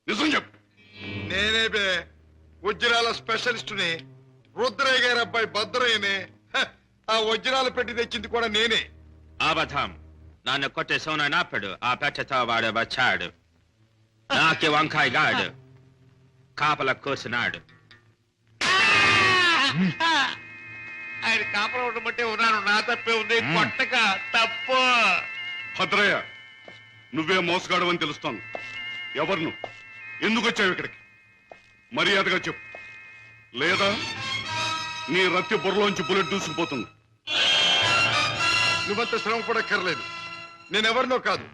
నిజం చెప్పు. నేనే బే, వజ్రాల స్పెషలిస్టుని. రుద్రయ్య గారి అబ్బాయి భద్రయ్యనే. ఆ వజ్రాలు పెట్టి తెచ్చింది కూడా నేనే. అబద్ధం. నన్ను కొట్టే సోనప్పుడు ఆ పెట్టతో వాడు వచ్చాడు. నాకి వంకాయ గాడు కాపల కూర్చున్నాడు. ఆయన కాపలా ఉండమంటే ఉన్నాను. నా తప్పే ఉంది. కొట్టక తప్పు. భద్రయ్య, నువ్వే మోసగాడవని తెలుస్తాను. ఎవరు నువ్వు? ఎందుకు వచ్చావు ఇక్కడికి? మర్యాదగా చెప్పు, లేదా నీ రత్తి బుర్రలోంచి బుల్లెట్ దూసుకుపోతుంది. నువ్వంత శ్రమ పడక్కర్లేదు. నేనెవరినో కాదు,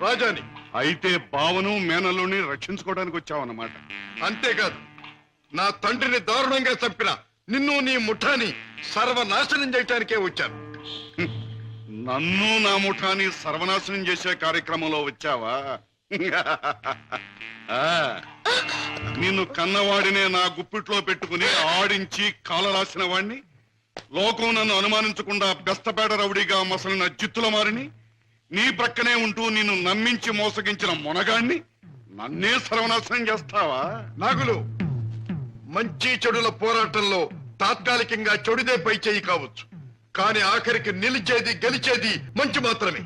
రాజాని. అయితే బావను మేనల్లోని రక్షించుకోవడానికి వచ్చావన్నమాట. అంతేకాదు, నా తండ్రిని దారుణంగా చంపిన నిన్ను, నీ ముఠాని సర్వనాశనం చేయటానికే వచ్చాను. నన్ను, నా ముఠాని సర్వనాశనం చేసే కార్యక్రమంలో వచ్చావా? నిన్ను కన్నవాడినే నా గుప్పిట్లో పెట్టుకుని ఆడించి కాలరాసిన వాడిని, లోకం నన్ను అనుమానించకుండా బెస్తపేట రౌడీగా మసలిన జిత్తుల మారిని, నీ ప్రక్కనే ఉంటూ నిన్ను నమ్మించి మోసగించిన మొనగాణ్ణి నన్నే సర్వనాశనం చేస్తావా? నాగులు, మంచి చెడుల పోరాటంలో తాత్కాలికంగా చెడుదే పై చేయి కావచ్చు, కానీ ఆఖరికి నిలిచేది, గెలిచేది మంచి మాత్రమే.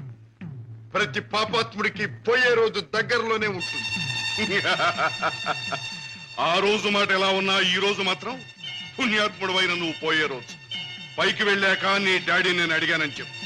ప్రతి పాపాత్ముడికి పోయే రోజు దగ్గరలోనే ఉంటుంది. ఆ రోజు మాట ఎలా ఉన్నా ఈ రోజు మాత్రం పుణ్యాత్ముడు అయిన నువ్వు పోయే రోజు. పైకి వెళ్ళాక నీ డాడీ నేను అడిగానని చెప్పు.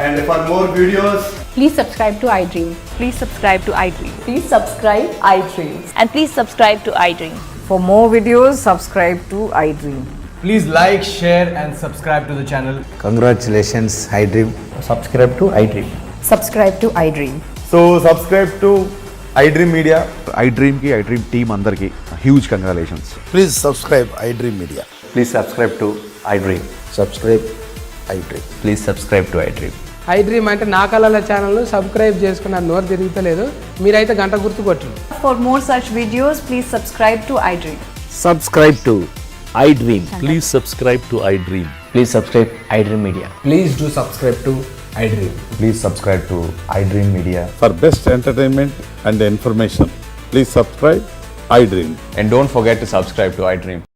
And for more videos, Please subscribe to iDream. Please subscribe to iDream. Please subscribe iDream. And please subscribe to iDream. For more videos, subscribe to iDream. please like, share, and subscribe to the channel. Congratulations, iDream. Subscribe to iDream. Subscribe to iDream. So subscribe to iDream Media. iDream की iDream team अंदर की huge congratulations. Please subscribe iDream Media. Please subscribe to iDream. Subscribe iDream. Please subscribe to iDream. iDream అంటే నా కళల channel subscribe చేసుకున్న నోరు తిరుగుతలేదు మీరైతే గంట గుర్తు కొట్టండి. For more such videos, please subscribe to iDream. Subscribe to iDream. Please subscribe to iDream. Please subscribe iDream Media. Please do subscribe to iDream. Please subscribe to iDream Media. For best entertainment and information, please subscribe iDream. And don't forget to subscribe to iDream.